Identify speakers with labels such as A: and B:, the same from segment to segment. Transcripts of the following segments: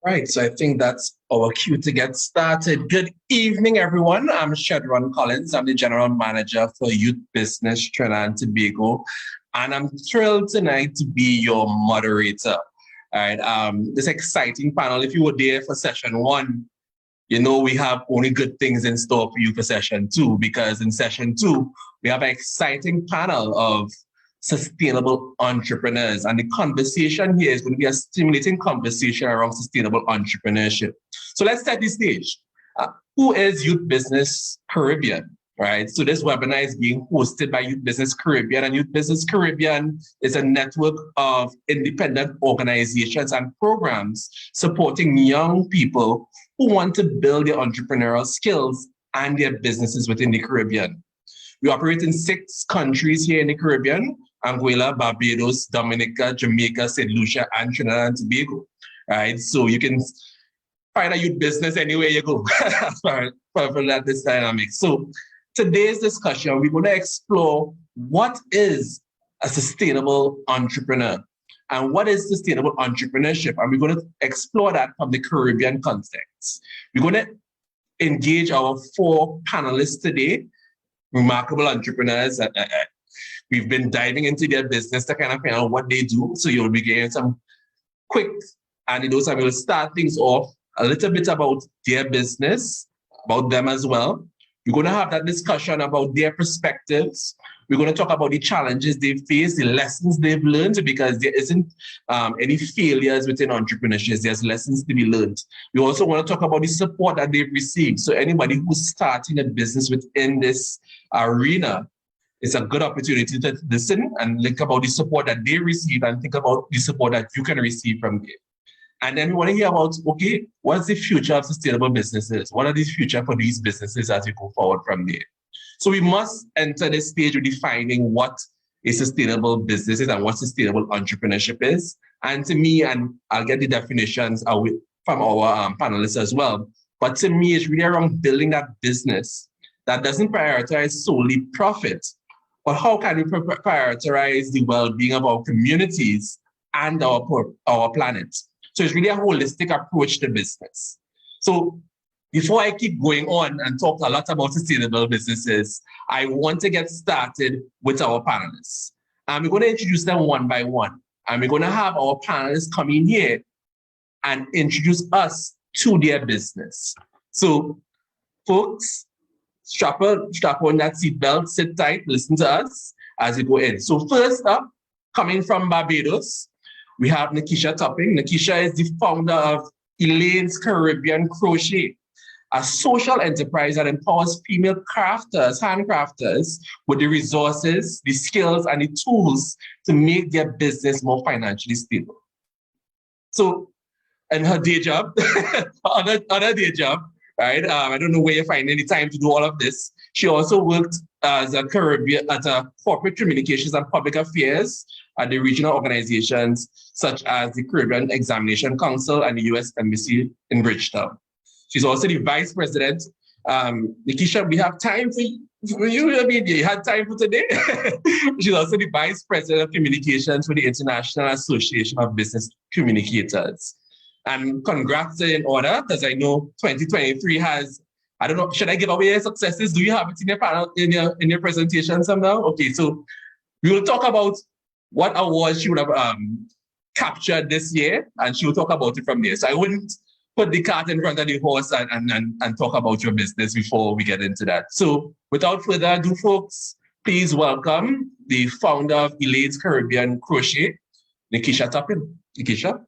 A: Right, so I think that's our cue to get started. Good evening, everyone. I'm Shedron Collins. I'm the General Manager for Youth Business Trinidad and Tobago, and I'm thrilled tonight to be your moderator. All right, this exciting panel, if you were there for session 1, you know we have only good things in store for you for session 2, because in session 2, we have an exciting panel of sustainable entrepreneurs. And the conversation here is going to be a stimulating conversation around sustainable entrepreneurship. So let's set the stage. Who is Youth Business Caribbean? Right. So this webinar is being hosted by Youth Business Caribbean, and Youth Business Caribbean is a network of independent organizations and programs supporting young people who want to build their entrepreneurial skills and their businesses within the Caribbean. We operate in 6 countries here in the Caribbean: Anguilla, Barbados, Dominica, Jamaica, St. Lucia, and Trinidad and Tobago. Right, so you can find a youth business anywhere you go for that this dynamic. So today's discussion, we're going to explore what is a sustainable entrepreneur and what is sustainable entrepreneurship, and we're going to explore that from the Caribbean context. We're going to engage our 4 panelists today, remarkable entrepreneurs. We've been diving into their business to kind of find out what they do. So you'll be getting some quick anecdotes, and we'll start things off a little bit about their business, about them as well. We're going to have that discussion about their perspectives. We're going to talk about the challenges they've faced, the lessons they've learned, because there isn't any failures within entrepreneurship. There's lessons to be learned. We also want to talk about the support that they've received. So anybody who's starting a business within this arena, it's a good opportunity to listen and think about the support that they receive and think about the support that you can receive from them. And then we want to hear about, okay, what's the future of sustainable businesses? What are the future for these businesses as we go forward from there? So we must enter this stage with defining what a sustainable business is and what sustainable entrepreneurship is. And to me, and I'll get the definitions from our panelists as well, but to me, it's really around building that business that doesn't prioritize solely profit, but how can we prioritize the well-being of our communities and our planet? So it's really a holistic approach to business. So before I keep going on and talk a lot about sustainable businesses, I want to get started with our panelists. And we're going to introduce them one by one. And we're going to have our panelists come in here and introduce us to their business. So folks, strap on that seatbelt, sit tight, listen to us as we go in. So first up, coming from Barbados, we have Nikisha Toppin. Nikisha is the founder of Elaine's Caribbean Crochet, a social enterprise that empowers female crafters, handcrafters, with the resources, the skills, and the tools to make their business more financially stable. So, and her day job, other day job, right? I don't know where you find any time to do all of this. She also worked as a corporate communications and public affairs at the regional organizations such as the Caribbean Examination Council and the U.S. Embassy in Bridgetown. She's also the vice president. Nikisha, we have time for you. I mean, you had time for today. She's also the vice president of communications for the International Association of Business Communicators. And congrats in order, because I know 2023 has, I don't know, should I give away your successes? Do you have it in your panel, in your presentation somehow? Okay, so we will talk about what awards she would have captured this year, and she will talk about it from there. So I wouldn't put the cart in front of the horse and talk about your business before we get into that. So without further ado, folks, please welcome the founder of Elaine's Caribbean Crochet, Nikisha Toppin. Nikisha.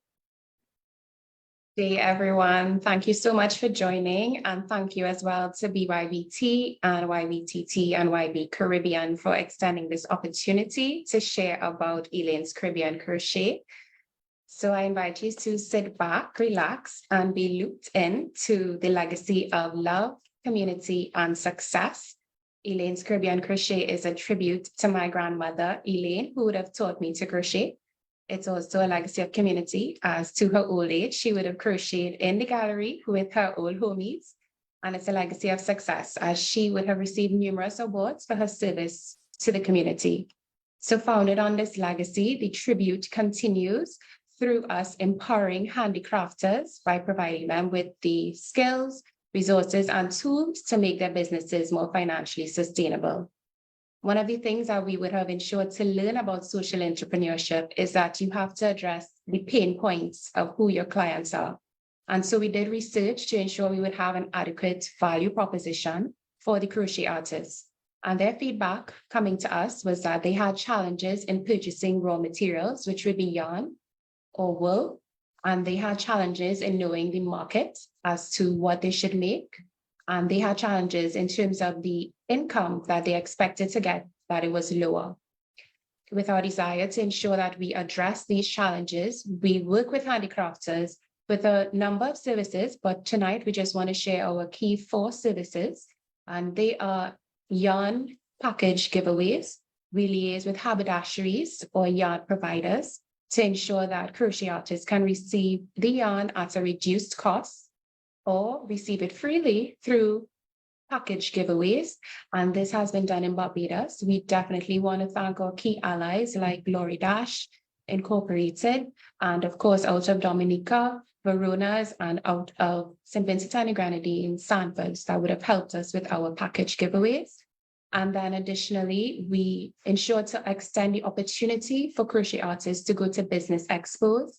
B: Hey everyone, thank you so much for joining, and thank you as well to BYBT and YBTT and YB Caribbean for extending this opportunity to share about Elaine's Caribbean Crochet. So I invite you to sit back, relax, and be looped in to the legacy of love, community, and success. Elaine's Caribbean Crochet is a tribute to my grandmother, Elaine, who would have taught me to crochet. It's also a legacy of community, as to her old age, she would have crocheted in the gallery with her old homies. And it's a legacy of success, as she would have received numerous awards for her service to the community. So founded on this legacy, the tribute continues through us empowering handicrafters by providing them with the skills, resources, and tools to make their businesses more financially sustainable. One of the things that we would have ensured to learn about social entrepreneurship is that you have to address the pain points of who your clients are. And so we did research to ensure we would have an adequate value proposition for the crochet artists. And their feedback coming to us was that they had challenges in purchasing raw materials, which would be yarn or wool. And they had challenges in knowing the market as to what they should make. And they had challenges in terms of the income that they expected to get, that it was lower. With our desire to ensure that we address these challenges, we work with handicrafters with a number of services, but tonight we just want to share our key 4 services, and they are yarn package giveaways. We liaise with haberdasheries or yarn providers to ensure that crochet artists can receive the yarn at a reduced cost or receive it freely through package giveaways. And this has been done in Barbados. We definitely want to thank our key allies like Lori Dash Incorporated, and of course, out of Dominica, Verona's, and out of St. Vincent and the Grenadines, Sanford's, that would have helped us with our package giveaways. And then additionally, we ensure to extend the opportunity for crochet artists to go to business expos.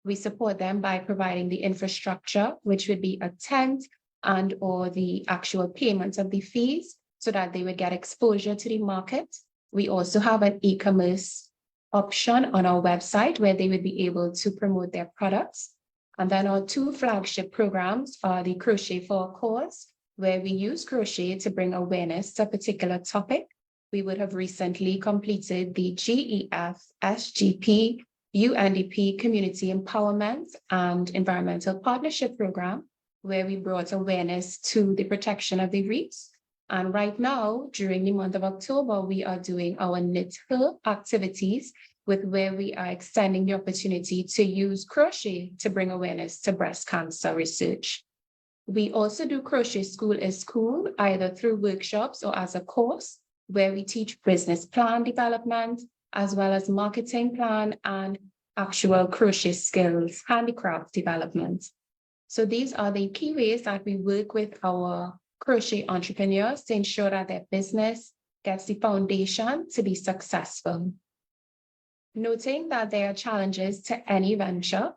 B: We support them by providing the infrastructure, which would be a tent and or the actual payment of the fees so that they would get exposure to the market. We also have an e-commerce option on our website where they would be able to promote their products. And then our 2 flagship programs are the Crochet for a Cause, where we use crochet to bring awareness to a particular topic. We would have recently completed the GEF, SGP, UNDP Community Empowerment and Environmental Partnership Program, where we brought awareness to the protection of the reefs. And right now, during the month of October, we are doing our Knit Her activities, with where we are extending the opportunity to use crochet to bring awareness to breast cancer research. We also do Crochet School is Cool, either through workshops or as a course, where we teach business plan development, as well as marketing plan and actual crochet skills, handicraft development. So these are the key ways that we work with our crochet entrepreneurs to ensure that their business gets the foundation to be successful. Noting that there are challenges to any venture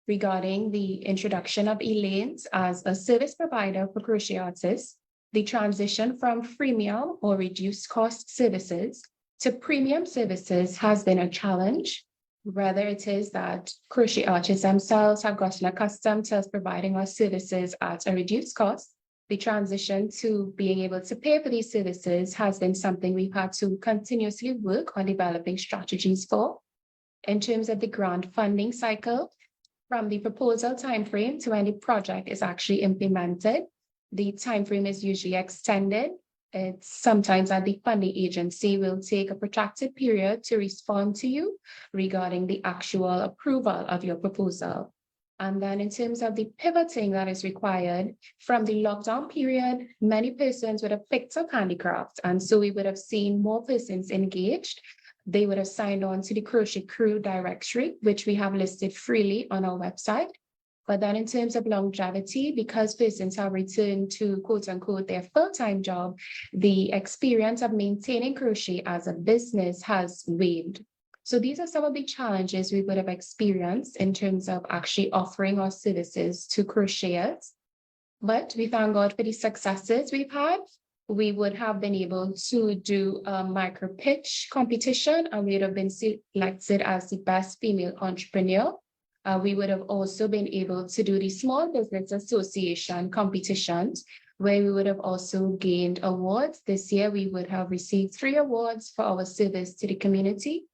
B: regarding the introduction of Elaine's as a service provider for crochet artists, the transition from freemium or reduced cost services to premium services has been a challenge. Whether it is that crochet artists themselves have gotten accustomed to us providing our services at a reduced cost, the transition to being able to pay for these services has been something we've had to continuously work on developing strategies for. In terms of the grant funding cycle, from the proposal timeframe to when the project is actually implemented, the timeframe is usually extended. It's sometimes that the funding agency will take a protracted period to respond to you regarding the actual approval of your proposal. And then in terms of the pivoting that is required from the lockdown period, many persons would have picked up handicraft. And so we would have seen more persons engaged. They would have signed on to the Crochet Crew directory, which we have listed freely on our website. But then in terms of longevity, because persons have returned to quote unquote their full-time job, the experience of maintaining crochet as a business has waned. So these are some of the challenges we would have experienced in terms of actually offering our services to crocheters. But we thank God for the successes we've had. We would have been able to do a micro pitch competition, and we would have been selected as the best female entrepreneur. We would have also been able to do the Small Business Association competitions, where we would have also gained awards. This year, we would have received 3 awards for our service to the community.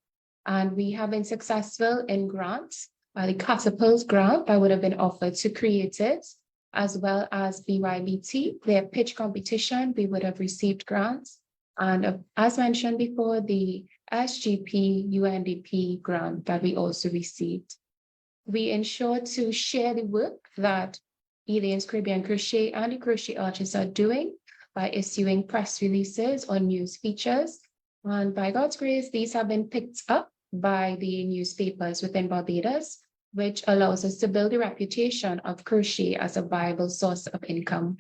B: And we have been successful in grants. The Catapult grant that would have been offered to creators, as well as YBT, their pitch competition, we would have received grants. And as mentioned before, the SGP UNDP grant that we also received. We ensure to share the work that Elaine's Caribbean Crochet and the crochet artists are doing by issuing press releases or news features. And by God's grace, these have been picked up by the newspapers within Barbados. which allows us to build a reputation of crochet as a viable source of income.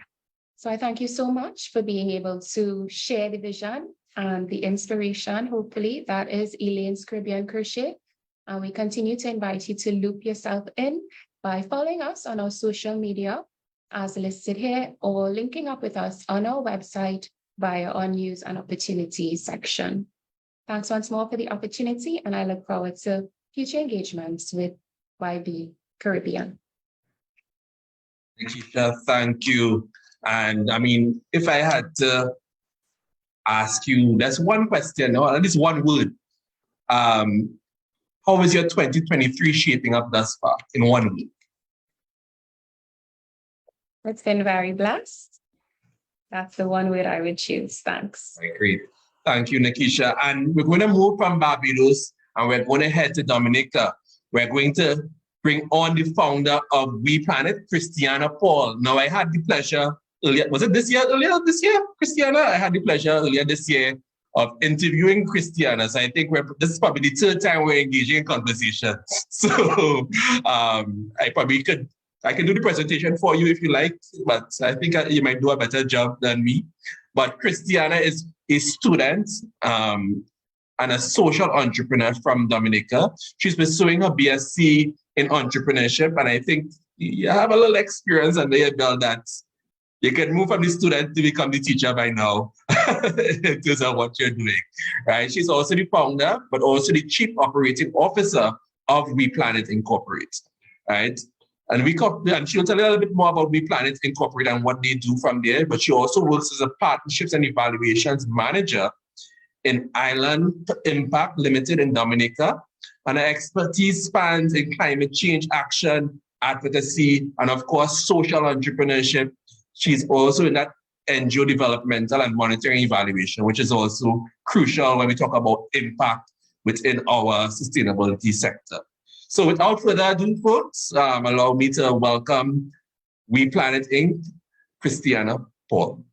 B: So I thank you so much for being able to share the vision and the inspiration, hopefully, that is Elaine's Caribbean Crochet. And we continue to invite you to loop yourself in by following us on our social media as listed here, or linking up with us on our website via our news and opportunities section. Thanks once more for the opportunity, and I look forward to future engagements with YB Caribbean.
A: Nikisha, thank you. And I mean, if I had to ask you, there's one question, or at least one word. How is your 2023 shaping up thus far in 1 week?
B: It's been very blessed. That's the one word I would choose. Thanks.
A: Great. Thank you, Nikisha. And we're going to move from Barbados and we're going to head to Dominica. We're going to bring on the founder of WePlanet, Christianna Paul. Now, I had the pleasure earlier, was it earlier this year, Christianna? I had the pleasure earlier this year of interviewing Christianna. So I think this is probably the third time we're engaging in conversation. So I can do the presentation for you if you like, but I think you might do a better job than me. But Christianna is a student and a social entrepreneur from Dominica. She's pursuing her BSc in entrepreneurship, and I think you have a little experience under your belt that you can move from the student to become the teacher by now in terms of what you're doing, right? She's also the founder, but also the chief operating officer of WePlanet Incorporate, right? And she'll tell you a little bit more about WePlanet Incorporate and what they do from there, but she also works as a partnerships and evaluations manager in Island Impact Limited in Dominica. And her expertise spans in climate change action, advocacy, and of course, social entrepreneurship. She's also in that NGO developmental and monitoring evaluation, which is also crucial when we talk about impact within our sustainability sector. So without further ado, folks, allow me to welcome WePlanet Inc., Christianna Paul.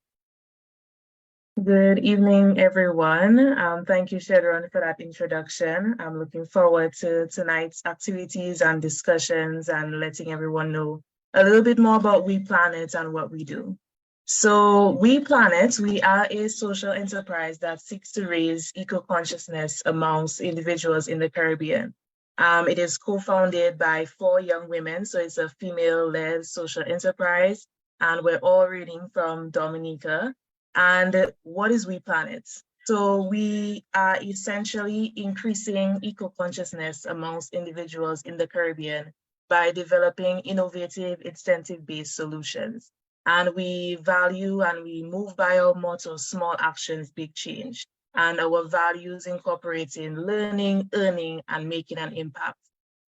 C: Good evening, everyone. Thank you, Shedron, for that introduction. I'm looking forward to tonight's activities and discussions and letting everyone know a little bit more about WePlanet and what we do. So WePlanet, we are a social enterprise that seeks to raise eco-consciousness amongst individuals in the Caribbean. It is co-founded by 4 young women, so it's a female-led social enterprise, and we're all reading from Dominica. And what is WePlanet? So we are essentially increasing eco-consciousness amongst individuals in the Caribbean by developing innovative, incentive-based solutions. And we value and we move by our motto, small actions, big change. And our values incorporating learning, earning, and making an impact.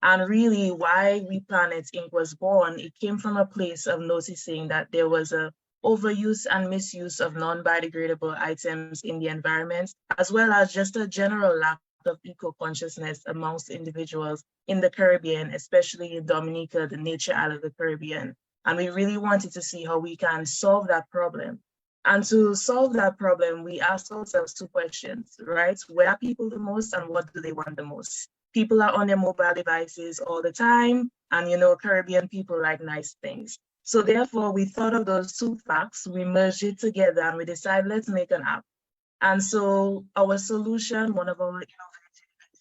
C: And really why WePlanet Inc. was born, it came from a place of noticing that there was a overuse and misuse of non-biodegradable items in the environment, as well as just a general lack of eco-consciousness amongst individuals in the Caribbean, especially in Dominica, the nature island of the Caribbean. And we really wanted to see how we can solve that problem. And to solve that problem, we asked ourselves 2 questions, right? Where are people the most and what do they want the most? People are on their mobile devices all the time. And Caribbean people like nice things. So therefore, we thought of those 2 facts, we merged it together and we decided, let's make an app. And so our solution, one of our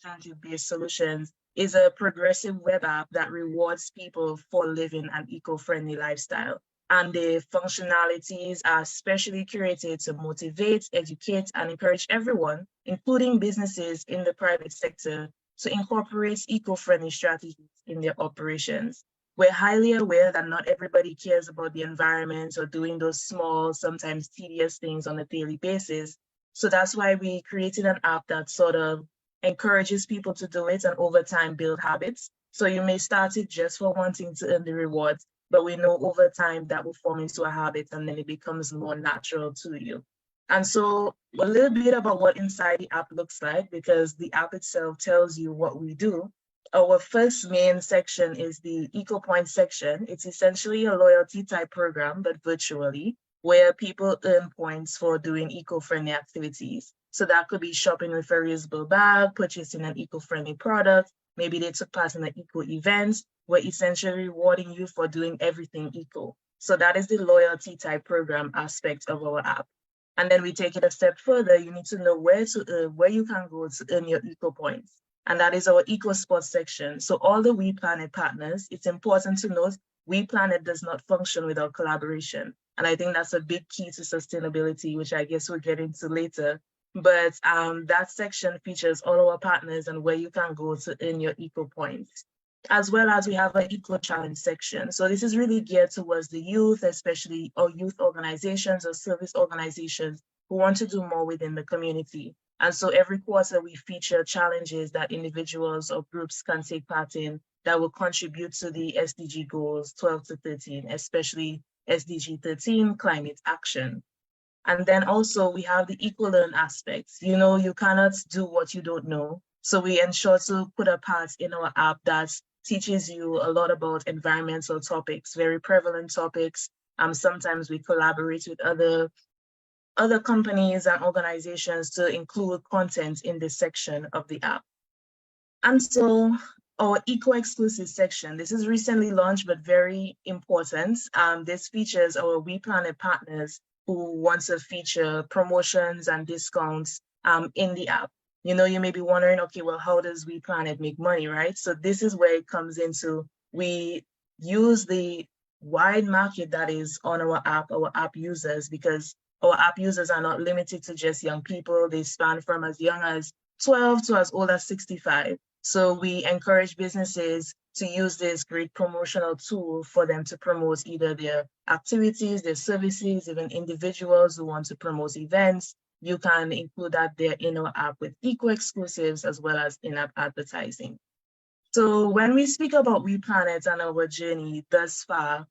C: innovative-based solutions, is a progressive web app that rewards people for living an eco-friendly lifestyle. And the functionalities are specially curated to motivate, educate, and encourage everyone, including businesses in the private sector, to incorporate eco-friendly strategies in their operations. We're highly aware that not everybody cares about the environment or doing those small, sometimes tedious things on a daily basis. So that's why we created an app that sort of encourages people to do it and over time build habits. So you may start it just for wanting to earn the rewards, but we know over time that will form into a habit and then it becomes more natural to you. And so a little bit about what inside the app looks like, because the app itself tells you what we do. Our first main section is the Eco Point section. It's essentially a loyalty type program, but virtually, where people earn points for doing eco-friendly activities. So that could be shopping with a reusable bag, purchasing an eco-friendly product. Maybe they took part in an eco event. We're essentially rewarding you for doing everything eco. So that is the loyalty type program aspect of our app. And then we take it a step further. You need to know where you can go to earn your eco points. And that is our eco sports section. So all the WePlanet partners, it's important to note, WePlanet does not function without collaboration. And I think that's a big key to sustainability, which I guess we'll get into later. But that section features all our partners and where you can go to earn your eco points. As well as we have an eco challenge section. So this is really geared towards the youth, especially or youth organizations or service organizations who want to do more within the community. And so every quarter we feature challenges that individuals or groups can take part in that will contribute to the SDG goals 12 to 13, especially SDG 13, climate action. And then also we have the eco-learn aspects. You know, you cannot do what you don't know. So we ensure to put a part in our app that teaches you a lot about environmental topics, very prevalent topics. Sometimes we collaborate with other companies and organizations to include content in this section of the app. And so our eco-exclusive section, this is recently launched, but very important. This features our WePlanet partners who want to feature promotions and discounts in the app. You know, you may be wondering, okay, well, how does WePlanet make money, right? So this is where it comes into, we use the wide market that is on our app users, because our app users are not limited to just young people. They span from as young as 12 to as old as 65. So we encourage businesses to use this great promotional tool for them to promote either their activities, their services, even individuals who want to promote events. You can include that there in our app with eco-exclusives as well as in-app advertising. So when we speak about WePlanet and our journey thus far,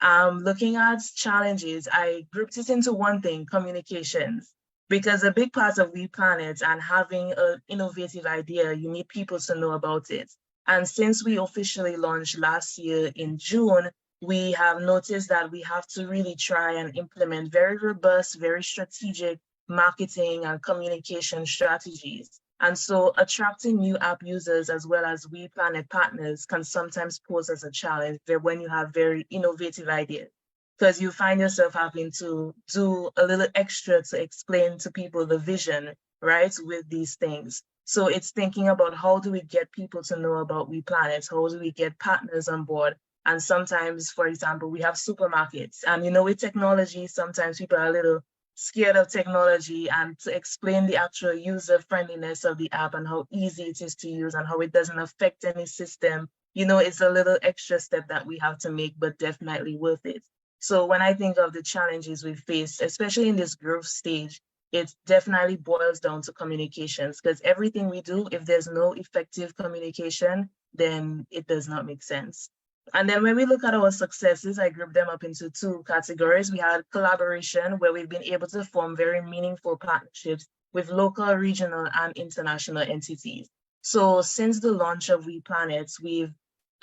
C: looking at challenges, I grouped it into one thing, communications, because a big part of WePlanet and having an innovative idea, you need people to know about it. And since we officially launched last year in June, we have noticed that we have to really try and implement very robust, very strategic marketing and communication strategies. And so attracting new app users as well as WePlanet partners can sometimes pose as a challenge when you have very innovative ideas, because you find yourself having to do a little extra to explain to people the vision, right, with these things. So it's thinking about how do we get people to know about WePlanet? How do we get partners on board? And sometimes, for example, we have supermarkets. And you know, with technology, sometimes people are a little scared of technology, and to explain the actual user friendliness of the app and how easy it is to use and how it doesn't affect any system, you know, it's a little extra step that we have to make, but definitely worth it. So when I think of the challenges we face, especially in this growth stage, it definitely boils down to communications, because everything we do, if there's no effective communication, then it does not make sense. And then when we look at our successes, I group them up into two categories. We had collaboration, where we've been able to form very meaningful partnerships with local, regional, and international entities. So since the launch of WePlanet, we've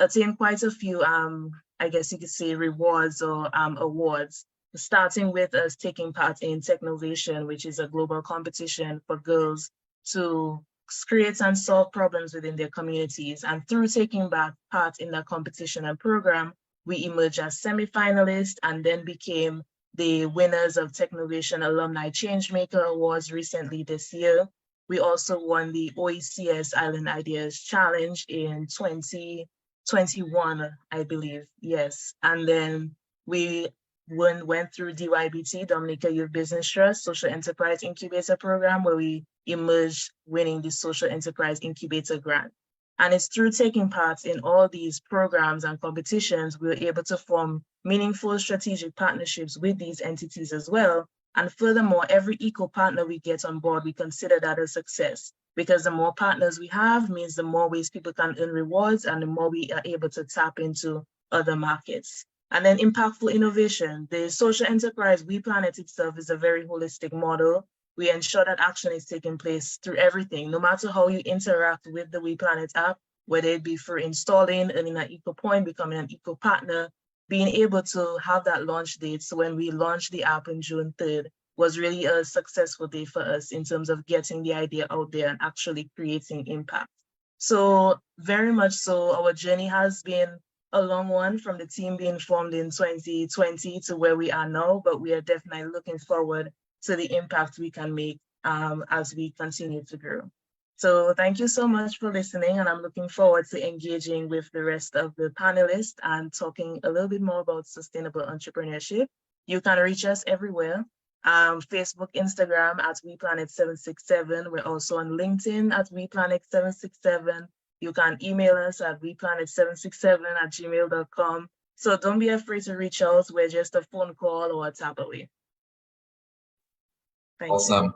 C: attained quite a few, I guess you could say, rewards or awards, starting with us taking part in Technovation, which is a global competition for girls to create and solve problems within their communities. And through taking part in that competition and program, we emerged as semi-finalists and then became the winners of Technovation Alumni Changemaker Awards recently this year. We also won the OECS Island Ideas Challenge in 2021, I believe, yes. And then we went through DYBT, Dominica Youth Business Trust Social Enterprise Incubator Program, where we emerged winning the Social Enterprise Incubator Grant. And it's through taking part in all these programs and competitions, we were able to form meaningful strategic partnerships with these entities as well. And furthermore, every eco partner we get on board, we consider that a success, because the more partners we have means the more ways people can earn rewards and the more we are able to tap into other markets. And then impactful innovation. The social enterprise WePlanet itself is a very holistic model. We ensure that action is taking place through everything, no matter how you interact with the WePlanet app, whether it be for installing, earning an eco point, becoming an eco partner, being able to have that launch date. So when we launch the app on June 3rd, was really a successful day for us in terms of getting the idea out there and actually creating impact. So very much so, our journey has been a long one, from the team being formed in 2020 to where we are now, but we are definitely looking forward to the impact we can make as we continue to grow. So thank you so much for listening, and I'm looking forward to engaging with the rest of the panelists and talking a little bit more about sustainable entrepreneurship. You can reach us everywhere. Facebook, Instagram at WePlanet767. We're also on LinkedIn at WePlanet767. You can email us at WePlanet767@gmail.com. So don't be afraid to reach out. We're just a phone call or a tap away. Thank
A: Awesome.
C: you.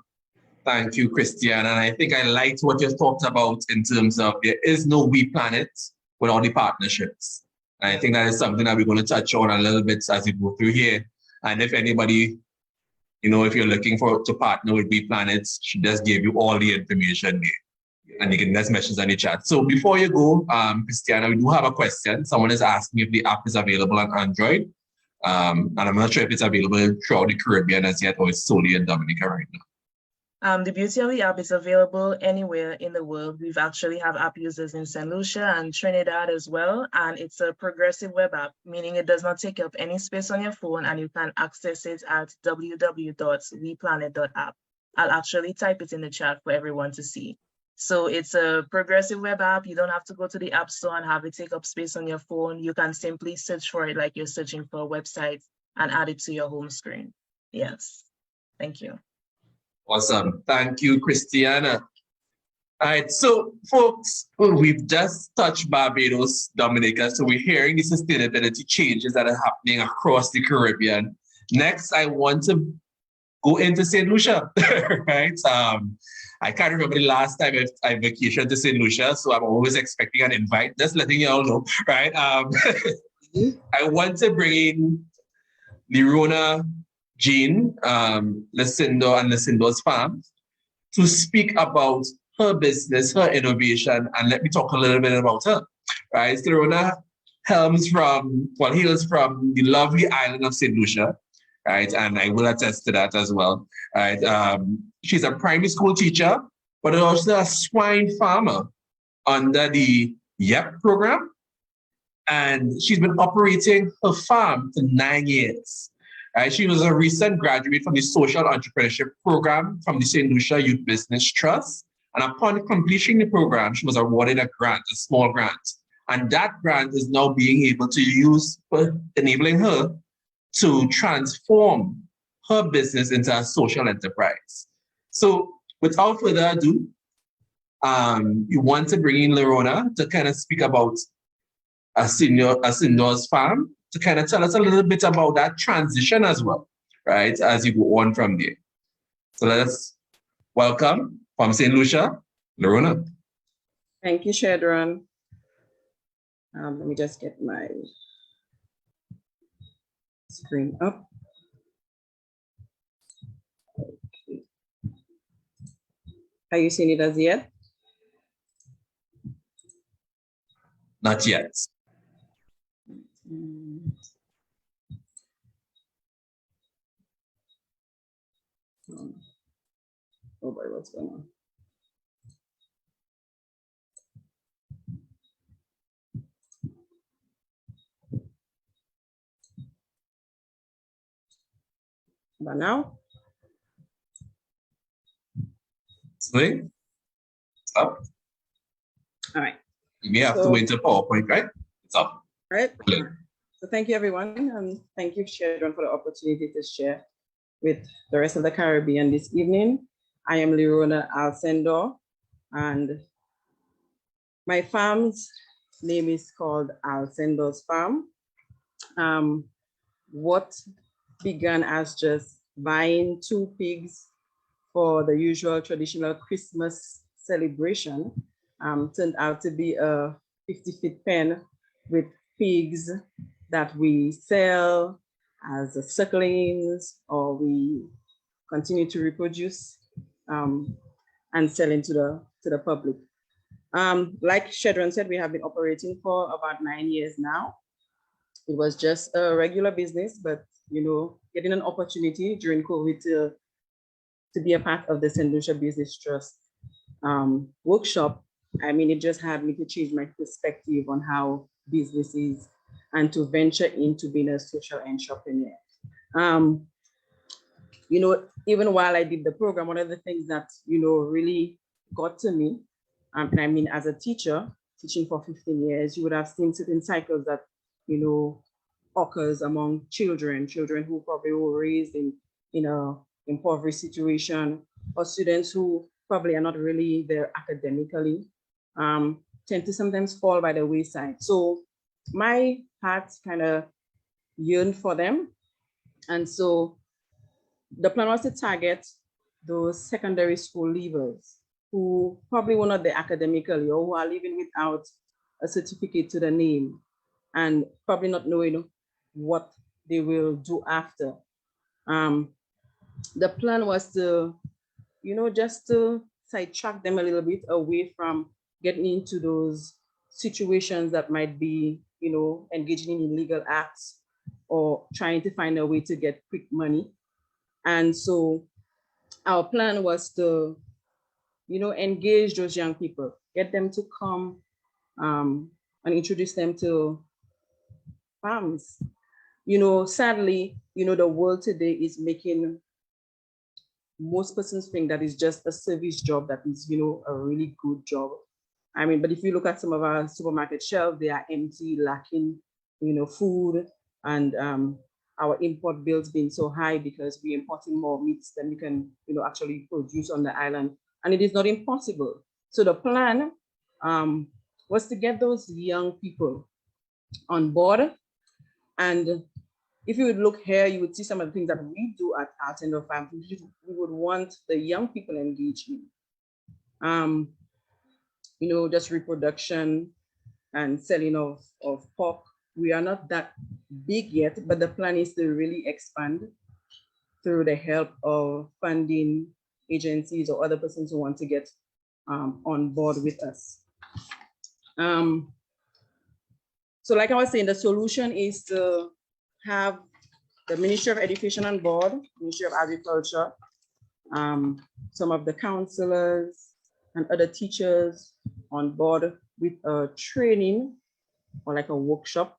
A: Thank you, Christianna. And I think I liked what you talked about in terms of there is no WePlanet without the partnerships. And I think that is something that we're going to touch on a little bit as we go through here. And if anybody, if you're looking to partner with WePlanet, she just gave you all the information there. And you can just message on the chat. So before you go, Christianna, we do have a question. Someone is asking if the app is available on Android. And I'm not sure if it's available throughout the Caribbean as yet, or it's solely in Dominica right now.
C: The beauty of the app is available anywhere in the world. We've actually have app users in St. Lucia and Trinidad as well. And it's a progressive web app, meaning it does not take up any space on your phone, and you can access it at www.weplanet.app. I'll actually type it in the chat for everyone to see. So it's a progressive web app. You don't have to go to the App Store and have it take up space on your phone. You can simply search for it like you're searching for a website and add it to your home screen. Yes, thank you.
A: Awesome. Thank you, Christianna. All right, so folks, we've just touched Barbados, Dominica, so we're hearing the sustainability changes that are happening across the Caribbean. Next, I want to go into St. Lucia, right? I can't remember the last time I vacationed to St. Lucia, so I'm always expecting an invite, just letting you all know, right? I want to bring in Lerona, Jean, Alcindor and Alcindor's farm to speak about her business, her innovation, and let me talk a little bit about her. Right, so Lerona hails from the lovely island of St. Lucia, right, and I will attest to that as well. Right, she's a primary school teacher, but also a swine farmer under the YEP program, and she's been operating her farm for 9 years. She was a recent graduate from the Social Entrepreneurship Program from the St. Lucia Youth Business Trust. And upon completing the program, she was awarded a grant, a small grant. And that grant is now being able to use for enabling her to transform her business into a social enterprise. So without further ado, you want to bring in Lerona to kind of speak about Alcindor's farm, to kind of tell us a little bit about that transition as well, right, as you go on from there. So let's welcome from St. Lucia, Lerona.
D: Thank you, Shedron. Let me just get my screen up. Okay. Are you seeing it as yet?
A: Not yet.
D: Oh boy, what's going on? But now?
A: Swing. Stop.
D: All right.
A: You may have to wait till PowerPoint, right? It's up.
D: All right. So thank you, everyone. And thank you, Shedron, for the opportunity to share with the rest of the Caribbean this evening. I am Lerona Alcindor, and my farm's name is called Alcindor's Farm. What began as just buying 2 pigs for the usual traditional Christmas celebration turned out to be a 50-feet pen with pigs that we sell as sucklings, or we continue to reproduce and sell into the public. Like Shedron said, we have been operating for about 9 years now. It was just a regular business, but getting an opportunity during COVID to to be a part of the St. Lucia Business Trust workshop, I mean, it just had me to change my perspective on how business is and to venture into being a social entrepreneur. You know, even while I did the program, one of the things that, you know, really got to me, and I mean, as a teacher, teaching for 15 years, you would have seen certain cycles that, you know, occurs among children who probably were raised in a impoverished situation, or students who probably are not really there academically, tend to sometimes fall by the wayside. So my heart kind of yearned for them. And so the plan was to target those secondary school leavers who probably were not there academically, or who are living without a certificate to the name and probably not knowing what they will do after. The plan was to, you know, just to sidetrack them a little bit away from getting into those situations that might be, you know, engaging in illegal acts or trying to find a way to get quick money. And so our plan was to, you know, engage those young people, get them to come and introduce them to farms. You know, sadly, you know, the world today is making most persons think that it's just a service job that is, you know, a really good job. I mean, but if you look at some of our supermarket shelves, they are empty, lacking, you know, food, and our import bills being so high because we're importing more meats than we can, you know, actually produce on the island. And it is not impossible. So the plan was to get those young people on board. And if you would look here, you would see some of the things that we do at Alcindor Farm. We would want the young people engaged in. You know, just reproduction and selling of pork. We are not that big yet, but the plan is to really expand through the help of funding agencies or other persons who want to get on board with us. So like I was saying, the solution is to have the Ministry of Education on board, Ministry of Agriculture, some of the counselors and other teachers on board with a training or like a workshop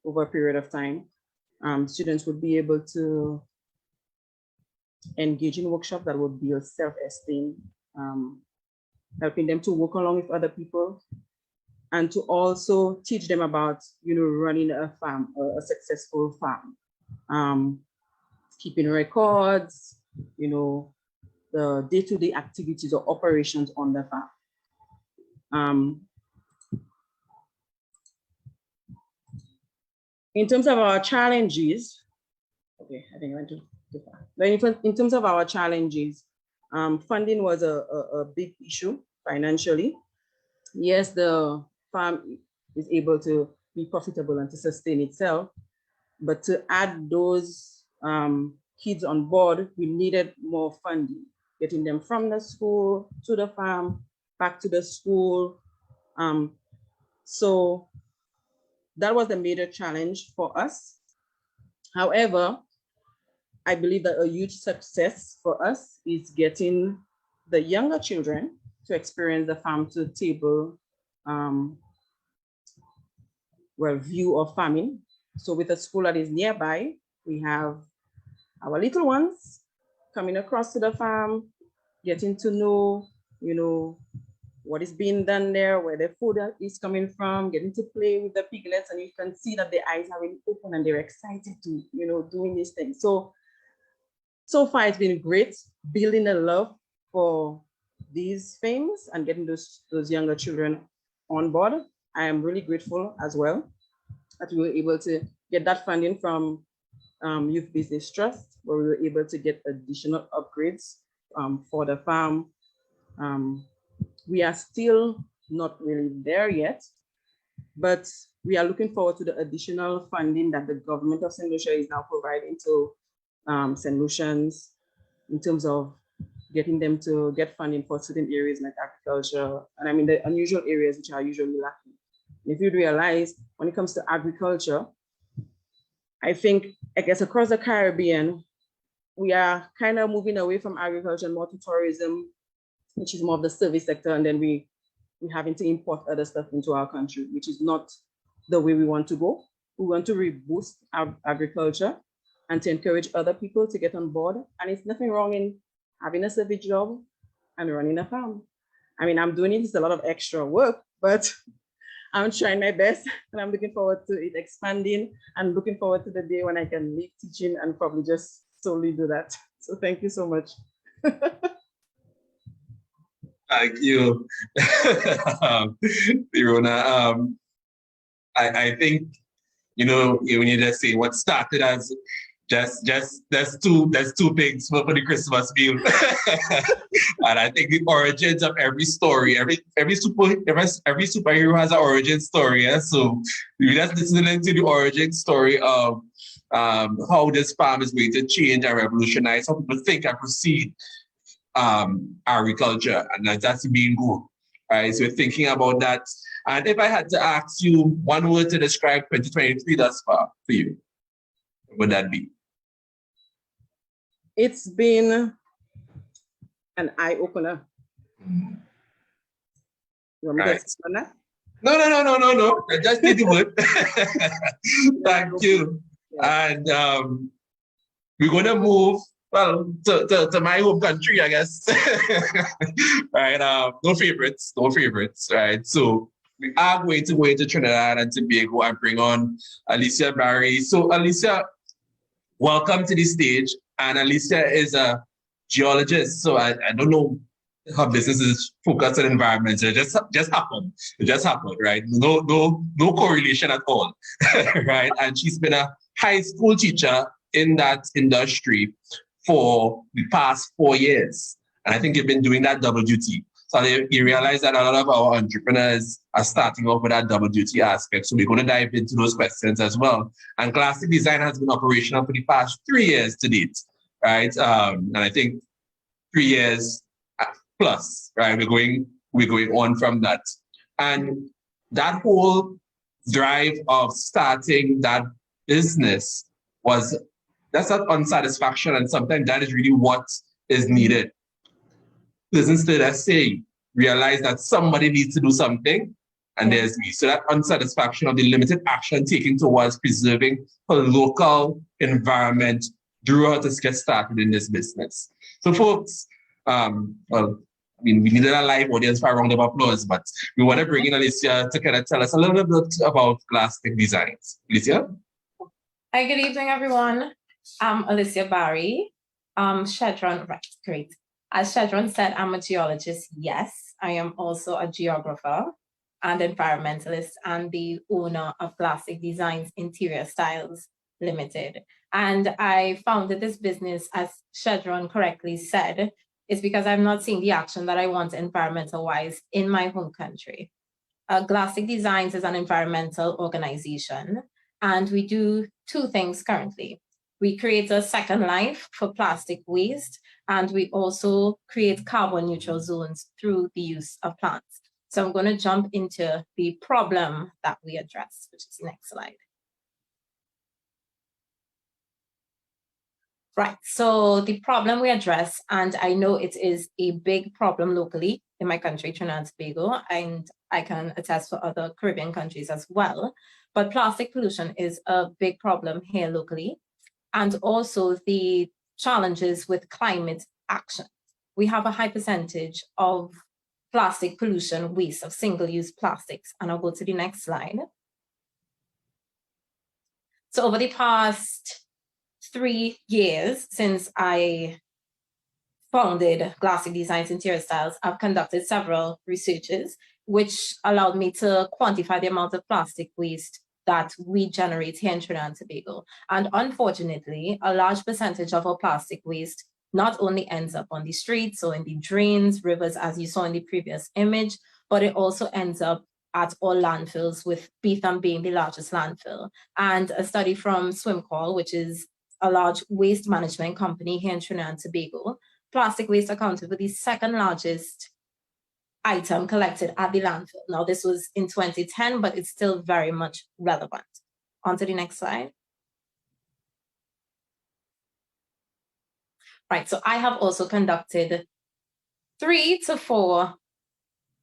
D: over a period of time. Students would be able to engage in workshops that would build self-esteem, helping them to work along with other people, and to also teach them about, you know, running a farm, a successful farm, keeping records, you know, the day-to-day activities or operations on the farm. In terms of our challenges, okay, I think I went too far. But in terms of our challenges, funding was a big issue financially. Yes, the farm is able to be profitable and to sustain itself, but to add those kids on board, we needed more funding, getting them from the school to the farm, back to the school. So that was the major challenge for us. However, I believe that a huge success for us is getting the younger children to experience the farm to table view of farming. So with a school that is nearby, we have our little ones coming across to the farm, getting to know, you know, what is being done there, where the food is coming from, getting to play with the piglets, and you can see that their eyes are really open and they're excited to, you know, doing these things. So far it's been great building a love for these things and getting those younger children on board. I am really grateful as well that we were able to get that funding from Youth Business Trust, where we were able to get additional upgrades for the farm. We are still not really there yet, but we are looking forward to the additional funding that the government of St. Lucia is now providing to St. Lucians in terms of getting them to get funding for certain areas like agriculture, and I mean the unusual areas which are usually lacking. If you realize when it comes to agriculture, I think, I guess across the Caribbean, we are kind of moving away from agriculture and more to tourism, which is more of the service sector, and then we're having to import other stuff into our country, which is not the way we want to go. We want to reboost our agriculture and to encourage other people to get on board. And it's nothing wrong in having a service job and running a farm. I mean, I'm doing it, it's a lot of extra work, but I'm trying my best, and I'm looking forward to it expanding, and looking forward to the day when I can leave teaching and probably just solely do that. So thank you so much.
A: Thank you, Lerona. I think, you know, when you just say what started as just there's two pigs for the Christmas meal. And I think the origins of every story, every superhero has an origin story. Yeah? So we just listening to the origin story of how this farm is going to change and revolutionize how people think and proceed agriculture, and that's the main goal. Right? So we're thinking about that. And if I had to ask you one word to describe 2023 thus far for you, what would that be?
D: It's been an eye-opener.
A: Mm.
D: You want me to explain that?
A: No. I just need the word. Thank you. Yeah. And we're going to move, well, to my home country, I guess. Right? No favorites, right? So we are going to go into Trinidad and Tobago and bring on Alicia Barrie. So Alicia, welcome to the stage. And Alicia is a geologist, so I don't know her business is focused on environment. It just happened. It just happened, right? No correlation at all, right? And she's been a high school teacher in that industry for the past 4 years. And I think you've been doing that double duty. So you realize that a lot of our entrepreneurs are starting off with that double duty aspect. So we're going to dive into those questions as well. And Glastic Design has been operational for the past 3 years to date, right? And I think 3 years plus, right? We're going on from that. And that whole drive of starting that business that's not unsatisfaction. And sometimes that is really what is needed. Business to, let's say, realize that somebody needs to do something, and there's me. So that unsatisfaction of the limited action taken towards preserving a local environment drew her to get started in this business. So folks, we needed a live audience for a round of applause, but we want to bring in Alicia to kind of tell us a little bit about Glastic Designs. Alicia?
E: Hi, good evening, everyone. I'm Alicia Barrie. Shedron, right, great. As Shedron said, I'm a geologist. Yes, I am also a geographer and environmentalist and the owner of Glastic Designs Interior Styles Limited. And I founded this business, as Shedron correctly said, is because I'm not seeing the action that I want environmental-wise in my home country. Glastic Designs is an environmental organization, and we do two things currently. We create a second life for plastic waste, and we also create carbon neutral zones through the use of plants. So I'm going to jump into the problem that we address, which is the next slide. Right, so the problem we address, and I know it is a big problem locally in my country, Trinidad and Tobago, and I can attest for other Caribbean countries as well, but plastic pollution is a big problem here locally, and also the challenges with climate action. We have a high percentage of plastic pollution waste of single-use plastics, and I'll go to the next slide. So over the past 3 years since I founded Glastic Designs Interior Styles, I've conducted several researches which allowed me to quantify the amount of plastic waste that we generate here in Trinidad and Tobago. And unfortunately, a large percentage of our plastic waste not only ends up on the streets or in the drains, rivers, as you saw in the previous image, but it also ends up at all landfills, with Beetham being the largest landfill. And a study from Swimcall, which is a large waste management company here in Trinidad and Tobago, plastic waste accounted for the second largest item collected at the landfill. Now, this was in 2010, but it's still very much relevant. On to the next slide. Right, so I have also conducted 3 to 4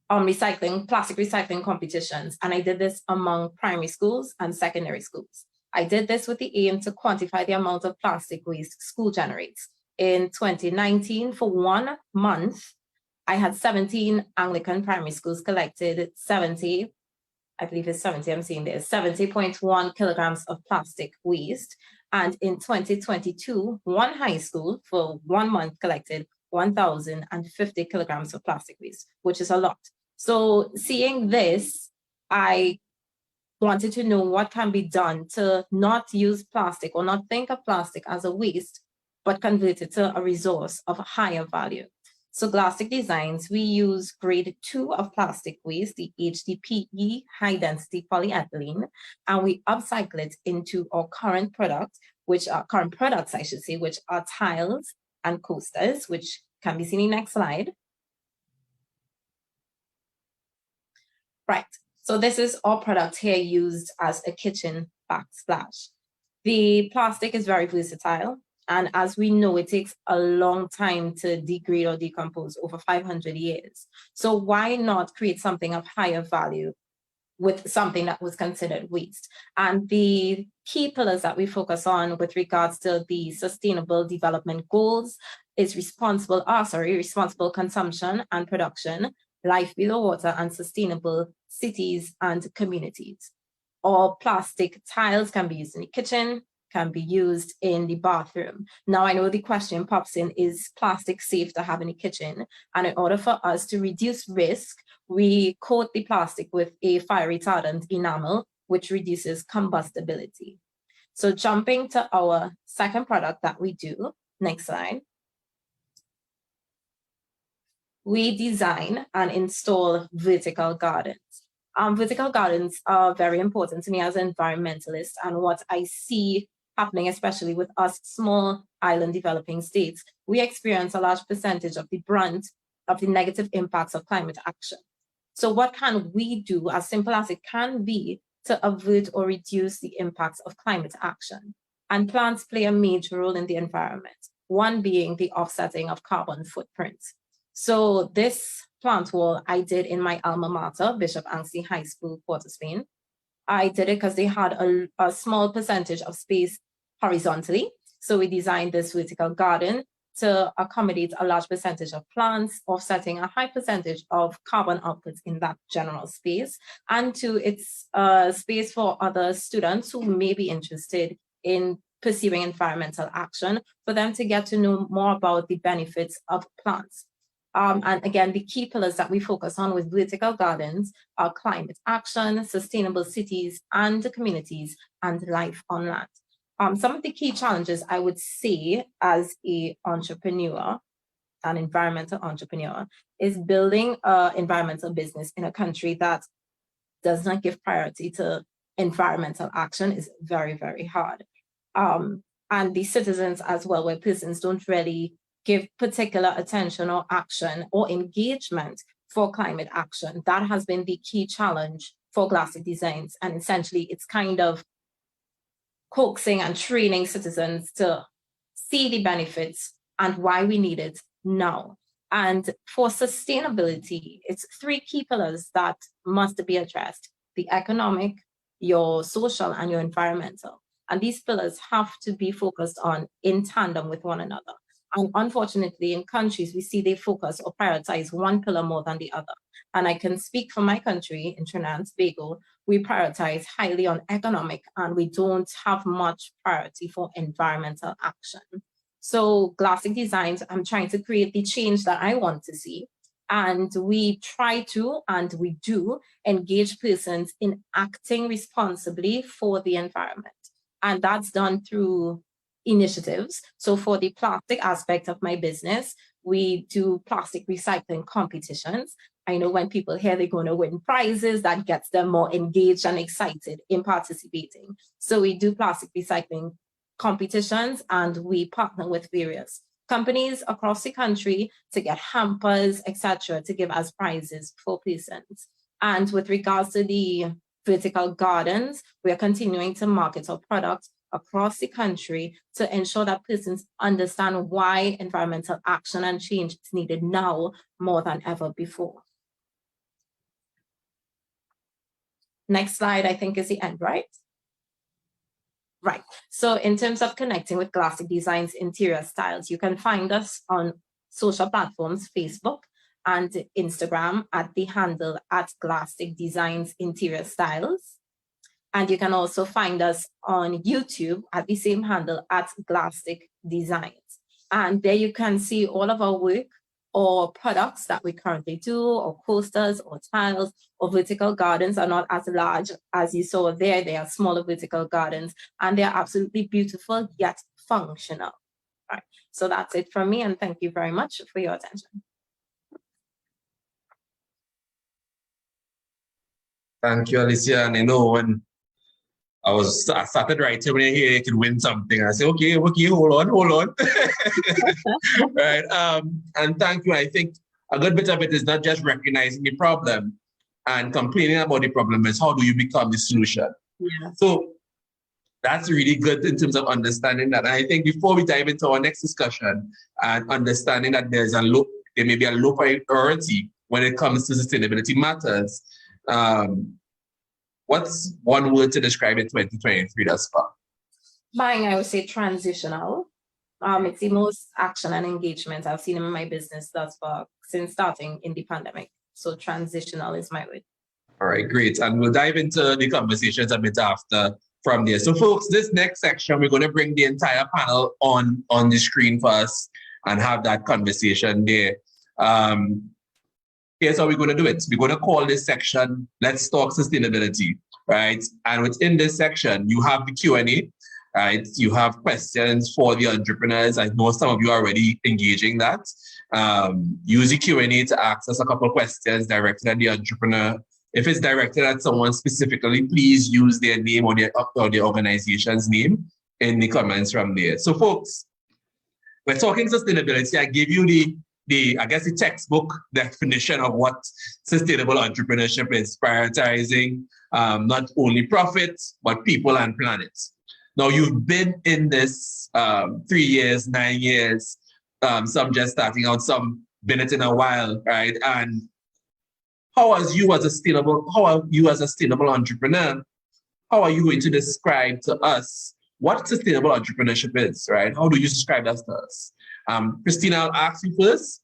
E: plastic recycling competitions, and I did this among primary schools and secondary schools. I did this with the aim to quantify the amount of plastic waste school generates. In 2019, for 1 month, I had 17 Anglican primary schools collected 70, I believe it's 70, I'm seeing there, 70.1 kilograms of plastic waste. And in 2022, 1 high school for 1 month collected 1,050 kilograms of plastic waste, which is a lot. So seeing this, I wanted to know what can be done to not use plastic or not think of plastic as a waste, but convert it to a resource of higher value. So Glastic Designs, we use grade 2 of plastic waste, the HDPE, high density polyethylene, and we upcycle it into our current products, which are tiles and coasters, which can be seen in the next slide. Right, so this is our product here used as a kitchen backsplash. The plastic is very versatile, and as we know, it takes a long time to degrade or decompose, over 500 years. So why not create something of higher value with something that was considered waste? And the key pillars that we focus on with regards to the Sustainable Development Goals is responsible consumption and production, life below water, and sustainable cities and communities. Or plastic tiles can be used in the kitchen, can be used in the bathroom. Now, I know the question pops in, is plastic safe to have in the kitchen? And in order for us to reduce risk, we coat the plastic with a fire retardant enamel, which reduces combustibility. So jumping to our second product that we do, next slide. We design and install vertical gardens. Vertical gardens are very important to me as an environmentalist, and what I see happening, especially with us small island developing states, we experience a large percentage of the brunt of the negative impacts of climate action. So what can we do, as simple as it can be, to avert or reduce the impacts of climate action? And plants play a major role in the environment, one being the offsetting of carbon footprints. So this plant wall I did in my alma mater, Bishop Anstey High School, Port of Spain. I did it because they had a small percentage of space horizontally. So we designed this vertical garden to accommodate a large percentage of plants, offsetting a high percentage of carbon outputs in that general space, and to its space for other students who may be interested in pursuing environmental action, for them to get to know more about the benefits of plants. And again, the key pillars that we focus on with vertical gardens are climate action, sustainable cities and communities, and life on land. Some of the key challenges I would say as an entrepreneur, an environmental entrepreneur, is building an environmental business in a country that does not give priority to environmental action is very, very hard. And the citizens as well, where persons don't really give particular attention or action or engagement for climate action. That has been the key challenge for Glastic Designs. And essentially, it's kind of coaxing and training citizens to see the benefits and why we need it now. And for sustainability, it's 3 key pillars that must be addressed: the economic, your social, and your environmental. And these pillars have to be focused on in tandem with one another. And unfortunately, in countries, we see they focus or prioritize one pillar more than the other. And I can speak for my country, in Trinidad and Tobago, we prioritize highly on economic, and we don't have much priority for environmental action. So Glastic Designs, I'm trying to create the change that I want to see. And we try to, and we do, engage persons in acting responsibly for the environment. And that's done through initiatives. So for the plastic aspect of my business, we do plastic recycling competitions. I know when people hear they're going to win prizes, that gets them more engaged and excited in participating. So we do plastic recycling competitions, and we partner with various companies across the country to get hampers, etc., to give as prizes for persons. And with regards to the vertical gardens, we are continuing to market our products across the country to ensure that persons understand why environmental action and change is needed now more than ever before. Next slide, I think, is the end, right? Right. So in terms of connecting with Glastic Design's interior styles, you can find us on social platforms, Facebook and Instagram at the handle at Glastic Designs Interior Styles. And you can also find us on YouTube at the same handle at Glastic Designs. And there you can see all of our work or products that we currently do, or coasters or tiles or vertical gardens are not as large as you saw there. They are smaller vertical gardens and they are absolutely beautiful yet functional. All right. So that's it from me, and thank you very much for your attention.
A: Thank you, Alicia. And I know when I started writing, when I hear you can win something, I say, okay, hold on. Right. And thank you. I think a good bit of it is not just recognizing the problem and complaining about the problem, is how do you become the solution?
E: Yeah.
A: So that's really good in terms of understanding that. And I think before we dive into our next discussion and understanding that there may be a low priority when it comes to sustainability matters, what's one word to describe in 2023 thus far?
E: Mine, I would say transitional. It's the most action and engagement I've seen in my business thus far since starting in the pandemic. So transitional is my word.
A: All right, great. And we'll dive into the conversations a bit after from there. So folks, this next section, we're going to bring the entire panel on the screen for us and have that conversation there. Here's how we're going to do it. We're going to call this section, Let's Talk Sustainability, right? And within this section, you have the Q&A, right? You have questions for the entrepreneurs. I know some of you are already engaging that. Use the Q&A to ask us a couple of questions directed at the entrepreneur. If it's directed at someone specifically, please use their name or their organization's name in the comments from there. So folks, we're talking sustainability. I gave you the textbook definition of what sustainable entrepreneurship is: prioritizing not only profit, but people and planet. Now, you've been in this 3 years, 9 years, some just starting out, some been it in a while, right? And how are you as a sustainable entrepreneur, how are you going to describe to us what sustainable entrepreneurship is, right? How do you describe that to us? Christina, I'll ask you first,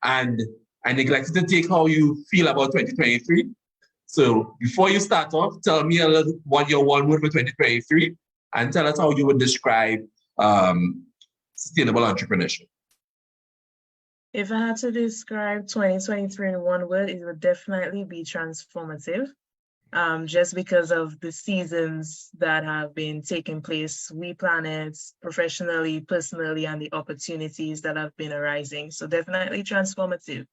A: and I neglected to take how you feel about 2023. So before you start off, tell me a little what your one word for 2023, and tell us how you would describe sustainable entrepreneurship.
C: If I had to describe 2023 in one word, it would definitely be transformative. Just because of the seasons that have been taking place, WePlanet, professionally, personally, and the opportunities that have been arising. So definitely transformative.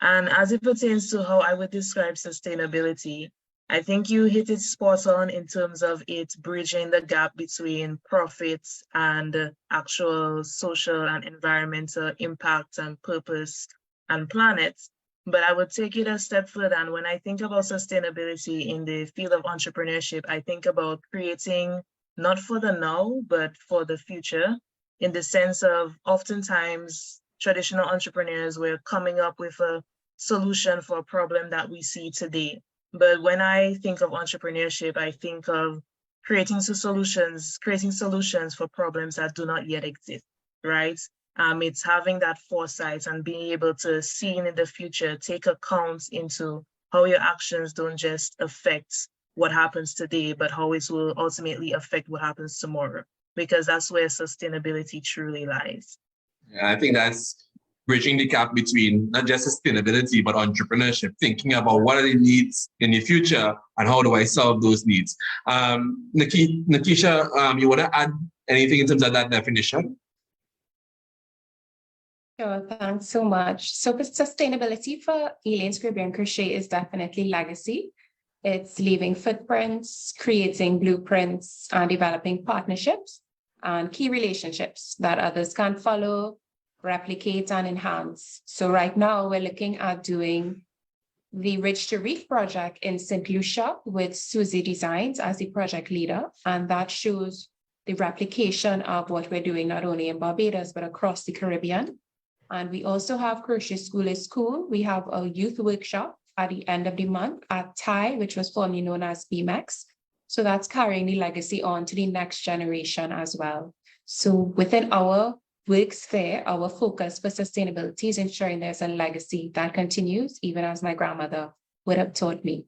C: And as it pertains to how I would describe sustainability, I think you hit it spot on in terms of it bridging the gap between profits and actual social and environmental impact and purpose and planet. But I would take it a step further. And when I think about sustainability in the field of entrepreneurship, I think about creating not for the now, but for the future, in the sense of oftentimes traditional entrepreneurs were coming up with a solution for a problem that we see today. But when I think of entrepreneurship, I think of creating solutions for problems that do not yet exist, right? It's having that foresight and being able to see in the future, take account into how your actions don't just affect what happens today, but how it will ultimately affect what happens tomorrow, because that's where sustainability truly lies.
A: Yeah, I think that's bridging the gap between not just sustainability, but entrepreneurship, thinking about what are the needs in the future and how do I solve those needs. Nikisha, you want to add anything in terms of that definition?
B: Sure, thanks so much. So for sustainability for Elaine's Caribbean Crochet is definitely legacy. It's leaving footprints, creating blueprints, and developing partnerships and key relationships that others can follow, replicate, and enhance. So right now we're looking at doing the Ridge to Reef project in St. Lucia with Susie Designs as the project leader. And that shows the replication of what we're doing, not only in Barbados, but across the Caribbean. And we also have Crochet School is Cool. We have a youth workshop at the end of the month at TIE, which was formerly known as BMX. So that's carrying the legacy on to the next generation as well. So within our work sphere, our focus for sustainability is ensuring there's a legacy that continues, even as my grandmother would have taught me.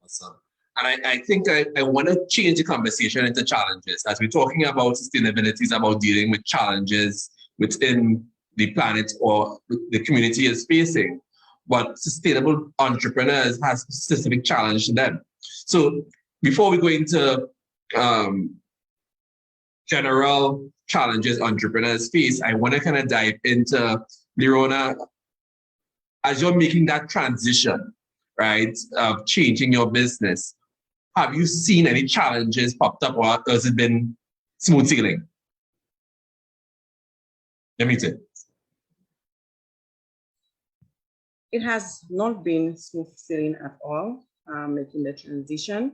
A: Awesome. And I think I want to change the conversation into challenges. As we're talking about sustainability, is about dealing with challenges within the planet or the community is facing. But sustainable entrepreneurs have specific challenge to them. So before we go into general challenges entrepreneurs face, I want to kind of dive into, Lerona, as you're making that transition, right, of changing your business, have you seen any challenges popped up, or has it been smooth sailing? Let me say.
D: It has not been smooth sailing at all, making the transition.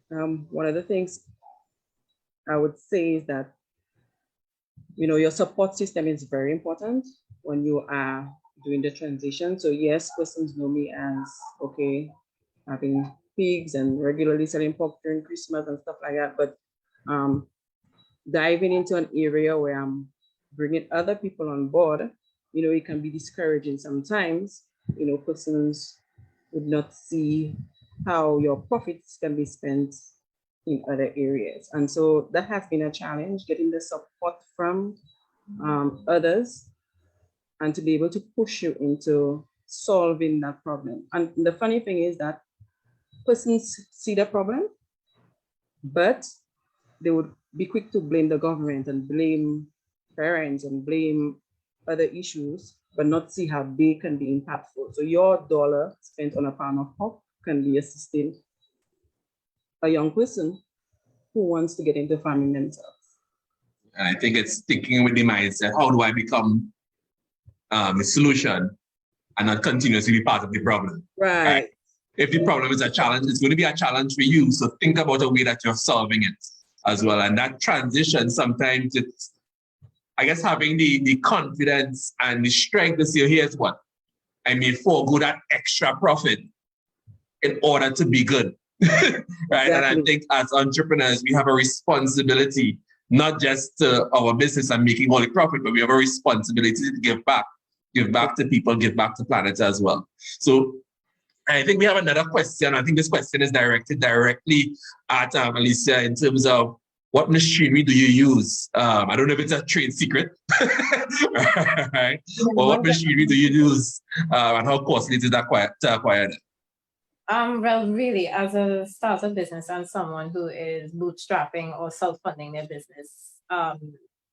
D: One of the things I would say is that, you know, your support system is very important when you are doing the transition. So yes, persons know me as, okay, having pigs and regularly selling pork during Christmas and stuff like that. But diving into an area where I'm bringing other people on board, you know, it can be discouraging sometimes. You know, persons would not see how your profits can be spent in other areas. And so that has been a challenge, getting the support from others and to be able to push you into solving that problem. And the funny thing is that persons see the problem, but they would be quick to blame the government and blame parents and blame other issues, but not see how they can be impactful. So your dollar spent on a pound of pork can be assisting a young person who wants to get into farming themselves.
A: And I think it's thinking with the mindset, how do I become the solution and not continuously be part of the problem?
D: Right.
A: If the problem is a challenge, it's going to be a challenge for you. So think about a way that you're solving it as well. And that transition, sometimes it's, I guess, having the confidence and the strength to say, here's what, I may forego that extra profit in order to be good. Right. Exactly. And I think as entrepreneurs, we have a responsibility, not just to our business and making all the profit, but we have a responsibility to give back to people, give back to planet as well. So I think we have another question. I think this question is directed directly at Alicia in terms of what machinery do you use? I don't know if it's a trade secret, right? Or what machinery do you use and how costly it is to acquire it?
E: Well, really, as a startup business and someone who is bootstrapping or self-funding their business,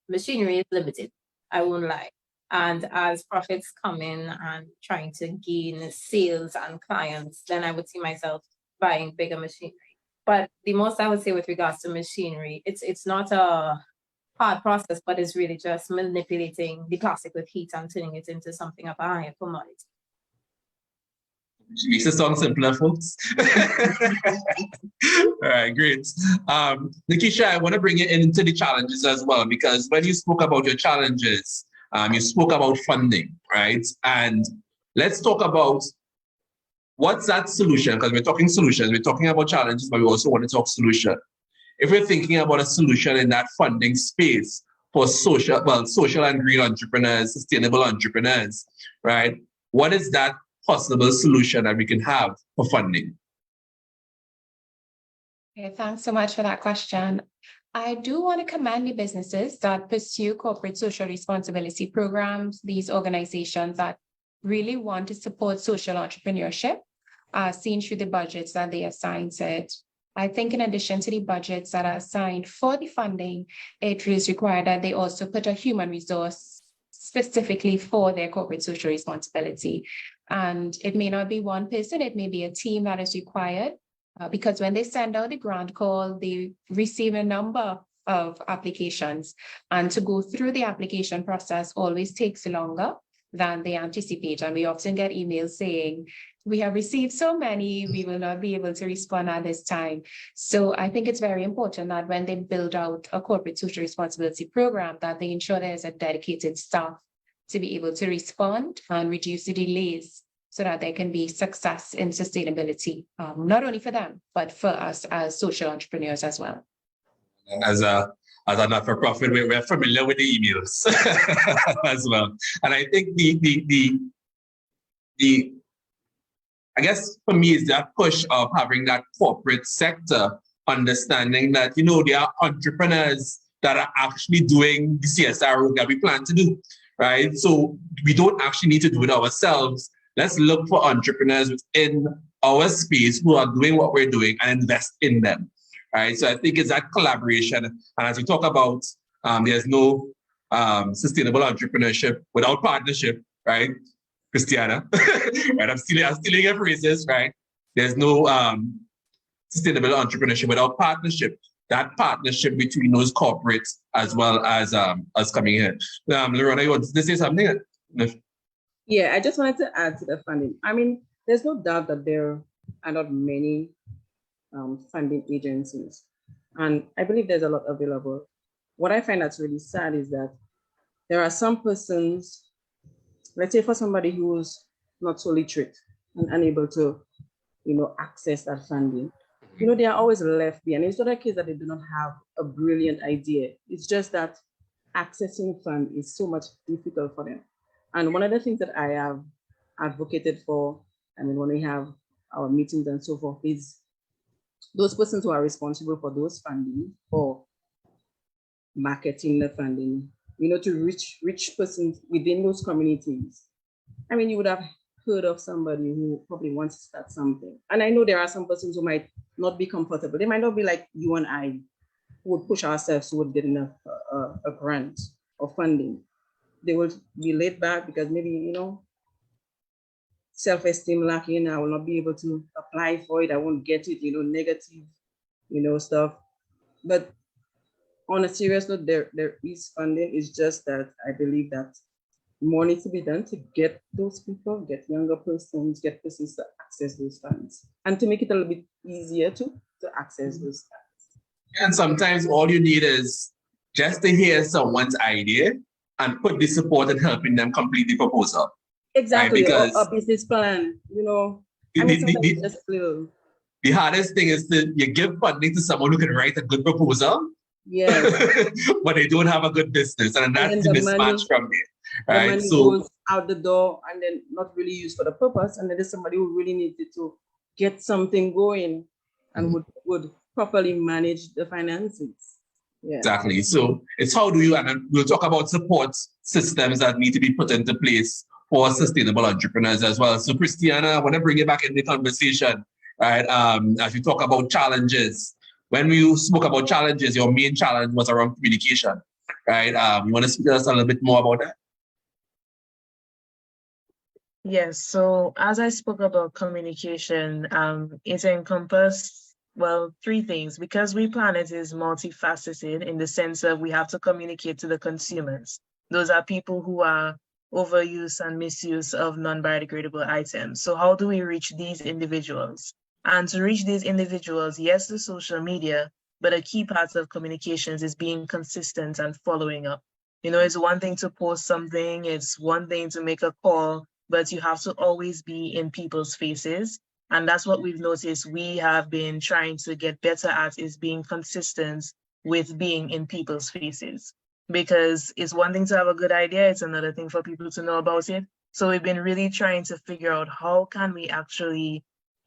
E: machinery is limited, I won't lie. And as profits come in and trying to gain sales and clients, then I would see myself buying bigger machinery. But the most I would say with regards to machinery, it's not a hard process, but it's really just manipulating the plastic with heat and turning it into something of a higher commodity.
A: She makes it sound simpler, folks. All right, great. Nikisha, I want to bring you into the challenges as well, because when you spoke about your challenges, you spoke about funding, right? And let's talk about what's that solution, because we're talking solutions, we're talking about challenges, but we also want to talk solution. If we're thinking about a solution in that funding space for social and green entrepreneurs, sustainable entrepreneurs, right? What is that possible solution that we can have for funding?
B: Okay, thanks so much for that question. I do want to commend the businesses that pursue corporate social responsibility programs, these organizations that really want to support social entrepreneurship, seen through the budgets that they assign to it. I think in addition to the budgets that are assigned for the funding, it is required that they also put a human resource specifically for their corporate social responsibility. And it may not be one person, it may be a team that is required, because when they send out the grant call, they receive a number of applications, and to go through the application process always takes longer. than they anticipate. And we often get emails saying, we have received so many, we will not be able to respond at this time. So I think it's very important that when they build out a corporate social responsibility program, that they ensure there's a dedicated staff to be able to respond and reduce the delays so that there can be success in sustainability, not only for them, but for us as social entrepreneurs as well.
A: And as a not-for-profit, we're familiar with the emails as well. And I think I guess for me is that push of having that corporate sector understanding that, you know, there are entrepreneurs that are actually doing the CSR work that we plan to do, right? So we don't actually need to do it ourselves. Let's look for entrepreneurs within our space who are doing what we're doing and invest in them, right? So I think it's that collaboration. And as we talk about, there's no sustainable entrepreneurship without partnership, right? Christianna, right? I'm stealing your phrases, right? There's no sustainable entrepreneurship without partnership. That partnership between those corporates as well as us coming in. Lerona, you want to say something?
D: Yeah, I just wanted to add to the funding. I mean, there's no doubt that there are not many funding agencies, and I believe there's a lot available. What I find that's really sad is that there are some persons, let's say for somebody who's not so literate and unable to, you know, access that funding, you know, they are always left behind. It's not a case that they do not have a brilliant idea. It's just that accessing fund is so much difficult for them. And one of the things that I have advocated for, I mean, when we have our meetings and so forth, is those persons who are responsible for those funding, for marketing the funding, you know, to reach persons within those communities. I mean, you would have heard of somebody who probably wants to start something. And I know there are some persons who might not be comfortable. They might not be like you and I, who would push ourselves toward getting a grant or funding. They will be laid back because maybe, you know, self-esteem lacking. I will not be able to apply for it. I won't get it, you know, negative, you know, stuff. But on a serious note, there is funding. It's just that I believe that more needs to be done to get those people, get younger persons, get persons to access those funds, and to make it a little bit easier to access those funds.
A: And sometimes all you need is just to hear someone's idea and put the support in helping them complete the proposal.
D: Exactly,
A: right? Because
D: a business plan, you know.
A: The hardest thing is that you give funding to someone who can write a good proposal,
D: yes,
A: but they don't have a good business, and that's the mismatch from there, right?
D: The money goes out the door and then not really used for the purpose, and then there's somebody who really needs it to get something going and would properly manage the finances. Yeah.
A: Exactly. So it's how do you, and we'll talk about support systems that need to be put into place for sustainable entrepreneurs as well. So Christianna, I want to bring you back in the conversation, right? As we talk about challenges. When we spoke about challenges, your main challenge was around communication, right? You want to speak to us a little bit more about that?
C: Yes, so as I spoke about communication, it encompassed, well, three things, because WePlanet is multifaceted in the sense of we have to communicate to the consumers. Those are people who are overuse and misuse of non-biodegradable items. So how do we reach these individuals? And to reach these individuals, yes, the social media, but a key part of communications is being consistent and following up. You know, it's one thing to post something, it's one thing to make a call, but you have to always be in people's faces. And that's what we've noticed we have been trying to get better at, is being consistent with being in people's faces. Because it's one thing to have a good idea, it's another thing for people to know about it. So we've been really trying to figure out how can we actually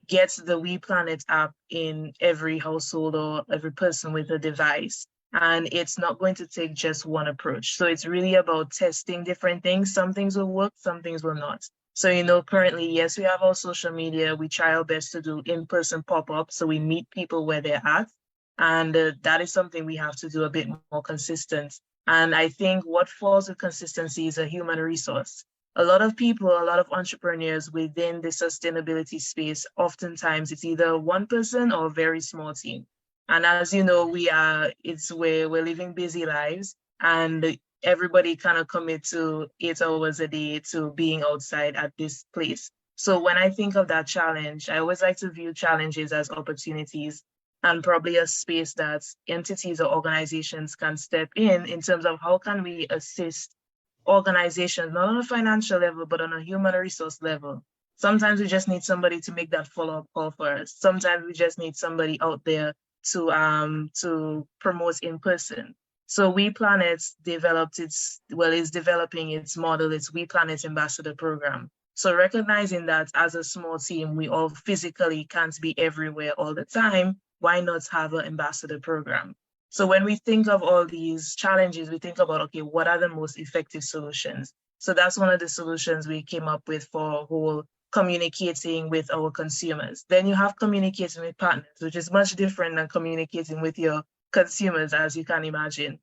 C: get the WePlanet app in every household or every person with a device. And it's not going to take just one approach. So it's really about testing different things. Some things will work, some things will not. So, you know, currently, yes, we have our social media. We try our best to do in-person pop-ups. So we meet people where they're at. And that is something we have to do a bit more consistent. And I think what falls with consistency is a human resource. A lot of people, a lot of entrepreneurs within the sustainability space, oftentimes it's either one person or a very small team. And as you know, we're living busy lives, and everybody kind of commit to 8 hours a day to being outside at this place. So when I think of that challenge, I always like to view challenges as opportunities and probably a space that entities or organizations can step in terms of how can we assist organizations, not on a financial level, but on a human resource level. Sometimes we just need somebody to make that follow-up call for us. Sometimes we just need somebody out there to promote in person. So WePlanet is developing its model, its WePlanet Ambassador Program. So recognizing that as a small team, we all physically can't be everywhere all the time, why not have an ambassador program? So when we think of all these challenges, we think about, okay, what are the most effective solutions? So that's one of the solutions we came up with for whole communicating with our consumers. Then you have communicating with partners, which is much different than communicating with your consumers, as you can imagine.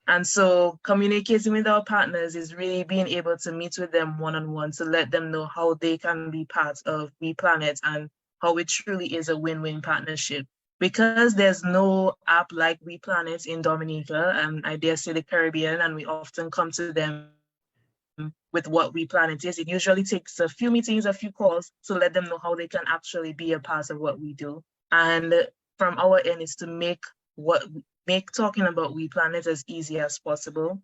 C: And so communicating with our partners is really being able to meet with them one-on-one to let them know how they can be part of WePlanet and how it truly is a win-win partnership. Because there's no app like WePlanet in Dominica, and I dare say the Caribbean, and we often come to them with what WePlanet is, it usually takes a few meetings, a few calls to let them know how they can actually be a part of what we do. And from our end is to make talking about WePlanet as easy as possible,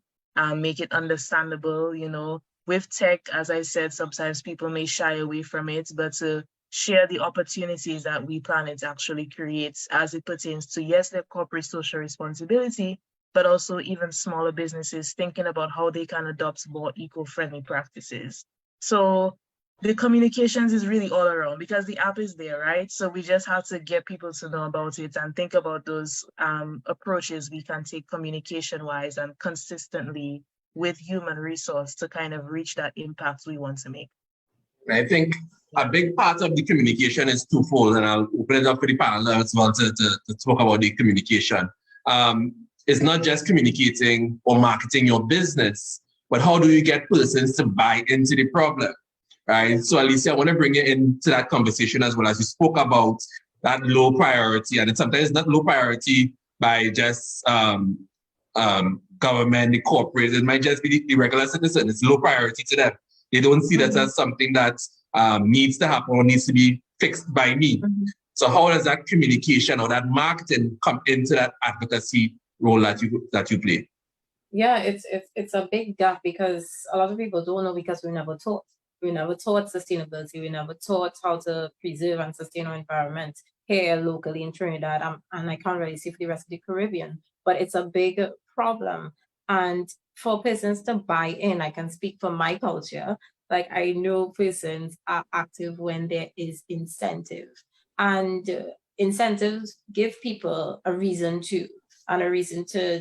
C: make it understandable. You know, with tech, as I said, sometimes people may shy away from it, but to share the opportunities that WePlanet actually creates as it pertains to, yes, their corporate social responsibility, but also even smaller businesses thinking about how they can adopt more eco-friendly practices. So the communications is really all around because the app is there, right? So we just have to get people to know about it and think about those approaches we can take communication-wise and consistently with human resource to kind of reach that impact we want to make.
A: I think a big part of the communication is twofold, and I'll open it up for the panel as well to talk about the communication. It's not just communicating or marketing your business, but how do you get persons to buy into the problem, right? So Alicia, I want to bring you into that conversation as well, as you spoke about that low priority, and it's sometimes not low priority by just government, the corporate, it might just be the regular citizen. It's low priority to them. They don't see that as something that needs to happen or needs to be fixed by me. So how does that communication or that marketing come into that advocacy role that you play?
E: Yeah, it's a big gap because a lot of people don't know because we never taught. We never taught sustainability. We never taught how to preserve and sustain our environment here locally in Trinidad, and I can't really say for the rest of the Caribbean, but it's a big problem. And for persons to buy in, I can speak for my culture. Like, I know persons are active when there is incentive, and incentives give people a reason to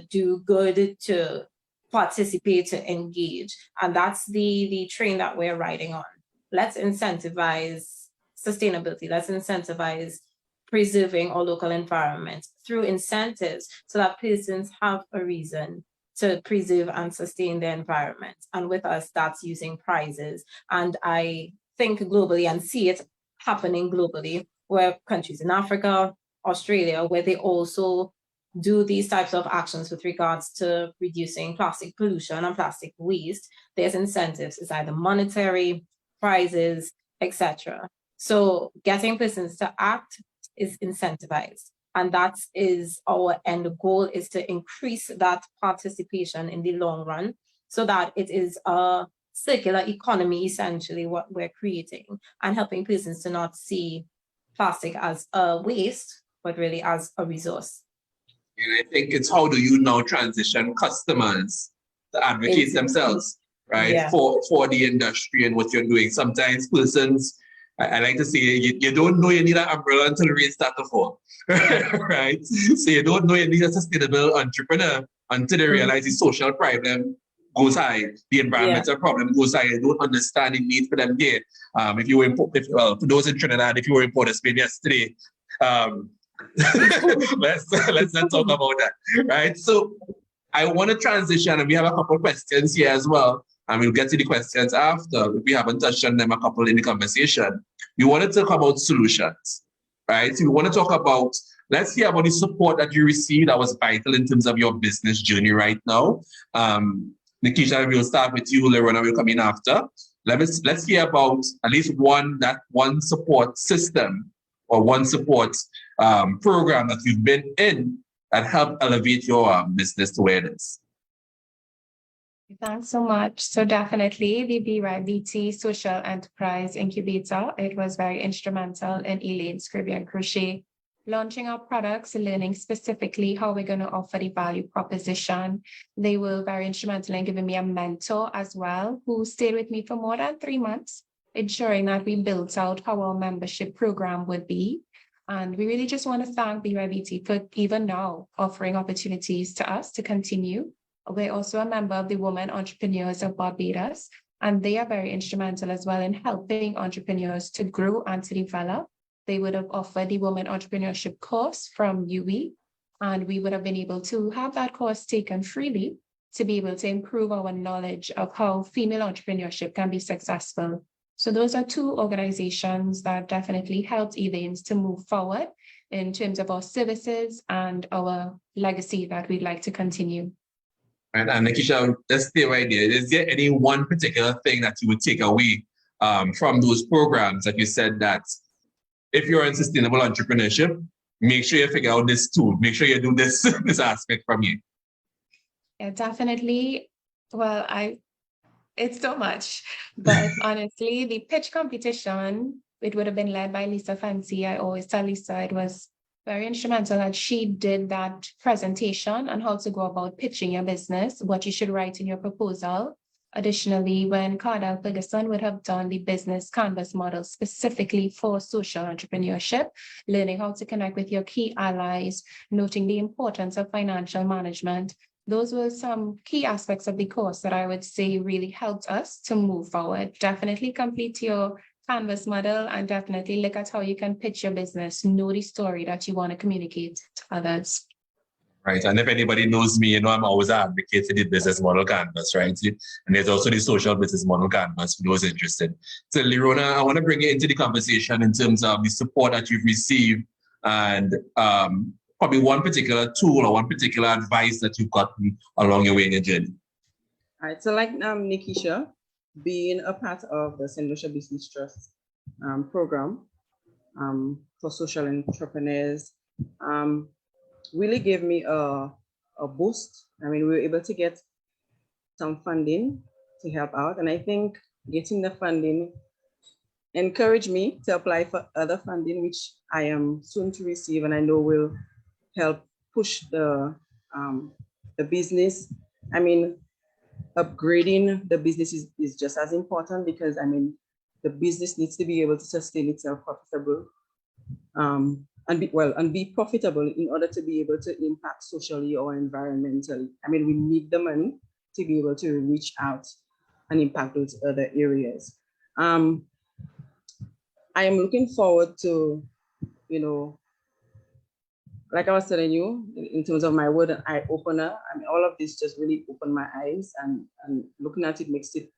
E: do good, to participate, to engage. And that's the train that we're riding on. Let's incentivize sustainability. Let's incentivize preserving our local environment through incentives so that persons have a reason to preserve and sustain their environment. And with us, that's using prizes. And I think globally and see it happening globally, where countries in Africa, Australia, where they also do these types of actions with regards to reducing plastic pollution and plastic waste, there's incentives. It's either monetary, prizes, etc. So getting persons to act is incentivized. And that is our end goal, is to increase that participation in the long run so that it is a circular economy, essentially, what we're creating, and helping persons to not see plastic as a waste, but really as a resource.
A: And I think it's how do you now transition customers to advocate themselves, right? Yeah. For the industry and what you're doing. Sometimes persons, I like to say, you don't know you need an umbrella until the rain starts to fall, right? So you don't know you need a sustainable entrepreneur until they realize the social problem goes high, the environmental problem goes high. You don't understand the need for them there. For those in Trinidad, if you were in Port of Spain yesterday, let's not talk about that, right? So I want to transition, and we have a couple of questions here as well, and we'll get to the questions after. If we haven't touched on them a couple in the conversation, we want to talk about solutions, right? So we want to talk about, let's hear about the support that you received that was vital in terms of your business journey right now. Nikisha, we'll start with you. Lerona will come in after. Let's hear about at least one support system or one support program that you've been in that helped elevate your business to where it is.
B: Thanks so much. So definitely the BYBT Social Enterprise Incubator, it was very instrumental in Elaine's Caribbean Crochet, launching our products and learning specifically how we're going to offer the value proposition. They were very instrumental in giving me a mentor as well, who stayed with me for more than 3 months, ensuring that we built out how our membership program would be. And we really just want to thank BYBT for even now offering opportunities to us to continue. We're also a member of the Women Entrepreneurs of Barbados, and they are very instrumental as well in helping entrepreneurs to grow and to develop. They would have offered the Women Entrepreneurship course from UE, and we would have been able to have that course taken freely to be able to improve our knowledge of how female entrepreneurship can be successful. So those are two organizations that definitely helped Elaine's to move forward in terms of our services and our legacy that we'd like to continue.
A: And Nikisha, let's stay right there. Is there any one particular thing that you would take away from those programs that you said that if you're in sustainable entrepreneurship, make sure you figure out this tool, make sure you do this aspect from you?
B: Yeah, definitely. Well, it's so much, but honestly, the pitch competition, it would have been led by Lisa Fancy. I always tell Lisa it was very instrumental that she did that presentation on how to go about pitching your business, what you should write in your proposal. Additionally, when Cardell Ferguson would have done the business canvas model specifically for social entrepreneurship, learning how to connect with your key allies, noting the importance of financial management. Those were some key aspects of the course that I would say really helped us to move forward. Definitely complete your canvas model and definitely look at how you can pitch your business, know the story that you want to communicate to others.
A: Right. And if anybody knows me, I'm always advocating the business model canvas, right? And there's also the social business model canvas for those interested. So Lerona, I want to bring you into the conversation in terms of the support that you've received and probably one particular tool or one particular advice that you've gotten along your way in your journey.
D: All right. So like Nikisha, being a part of the St. Lucia Business Trust program for social entrepreneurs really gave me a boost. I mean, we were able to get some funding to help out. And I think getting the funding encouraged me to apply for other funding, which I am soon to receive, and I know will help push the business. I mean, upgrading the business is just as important because, I mean, the business needs to be able to sustain itself profitable and be profitable in order to be able to impact socially or environmentally. I mean, we need the money to be able to reach out and impact those other areas. I am looking forward to, like I was telling you, in terms of my word and eye opener, I mean, all of this just really opened my eyes, and looking at it makes it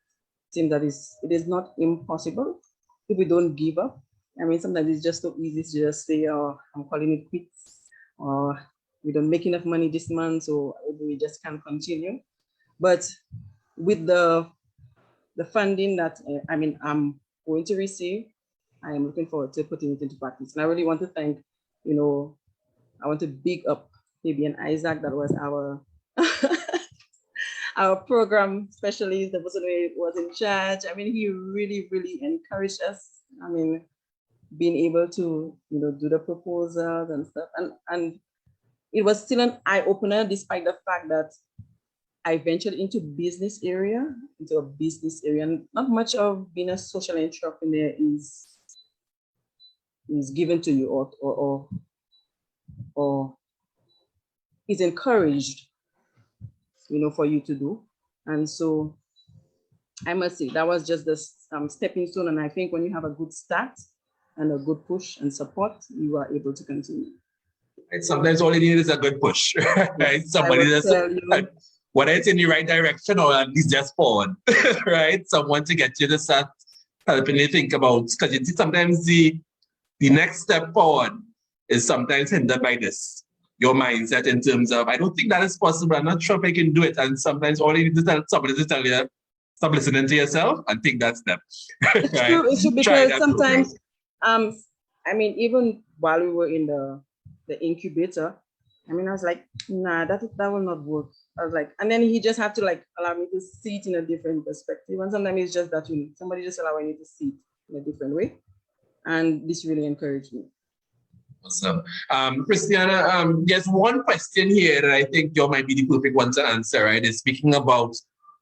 D: seem that it is not impossible if we don't give up. I mean, sometimes it's just so easy to just say, oh, I'm calling it quits, or we don't make enough money this month, so we just can't continue. But with the funding that I'm going to receive, I am looking forward to putting it into practice. And I really want to thank, I want to big up Fabian Isaac, that was our our program specialist, the person who was in charge. I mean, he really, really encouraged us. I mean, being able to, do the proposals and stuff. And it was still an eye-opener, despite the fact that I ventured into a business area. And not much of being a social entrepreneur is given to you or is encouraged, for you to do. And so I must say that was just the stepping stone. And I think when you have a good start and a good push and support, you are able to continue.
A: And sometimes all you need is a good push, right?
D: Yes,
A: Somebody that's, whether it's in the right direction or at least just forward, right? Someone to get you to start helping you think about, because you see sometimes the next step forward is sometimes hindered by this. your mindset in terms of, I don't think that is possible. I'm not sure if I can do it. And sometimes all you need to tell somebody to tell you, stop listening to yourself and think that's them.
D: It's
A: Right?
D: true. It's true
A: Try
D: because
A: that
D: sometimes, I mean, even while we were in the incubator, I mean, I was like, nah, that will not work. I was like, and then he just had to like allow me to see it in a different perspective. And sometimes it's just that somebody just allowing you to see it in a different way. And this really encouraged me.
A: Awesome. Christianna, there's one question here that I think you might be the perfect one to answer, right? Is speaking about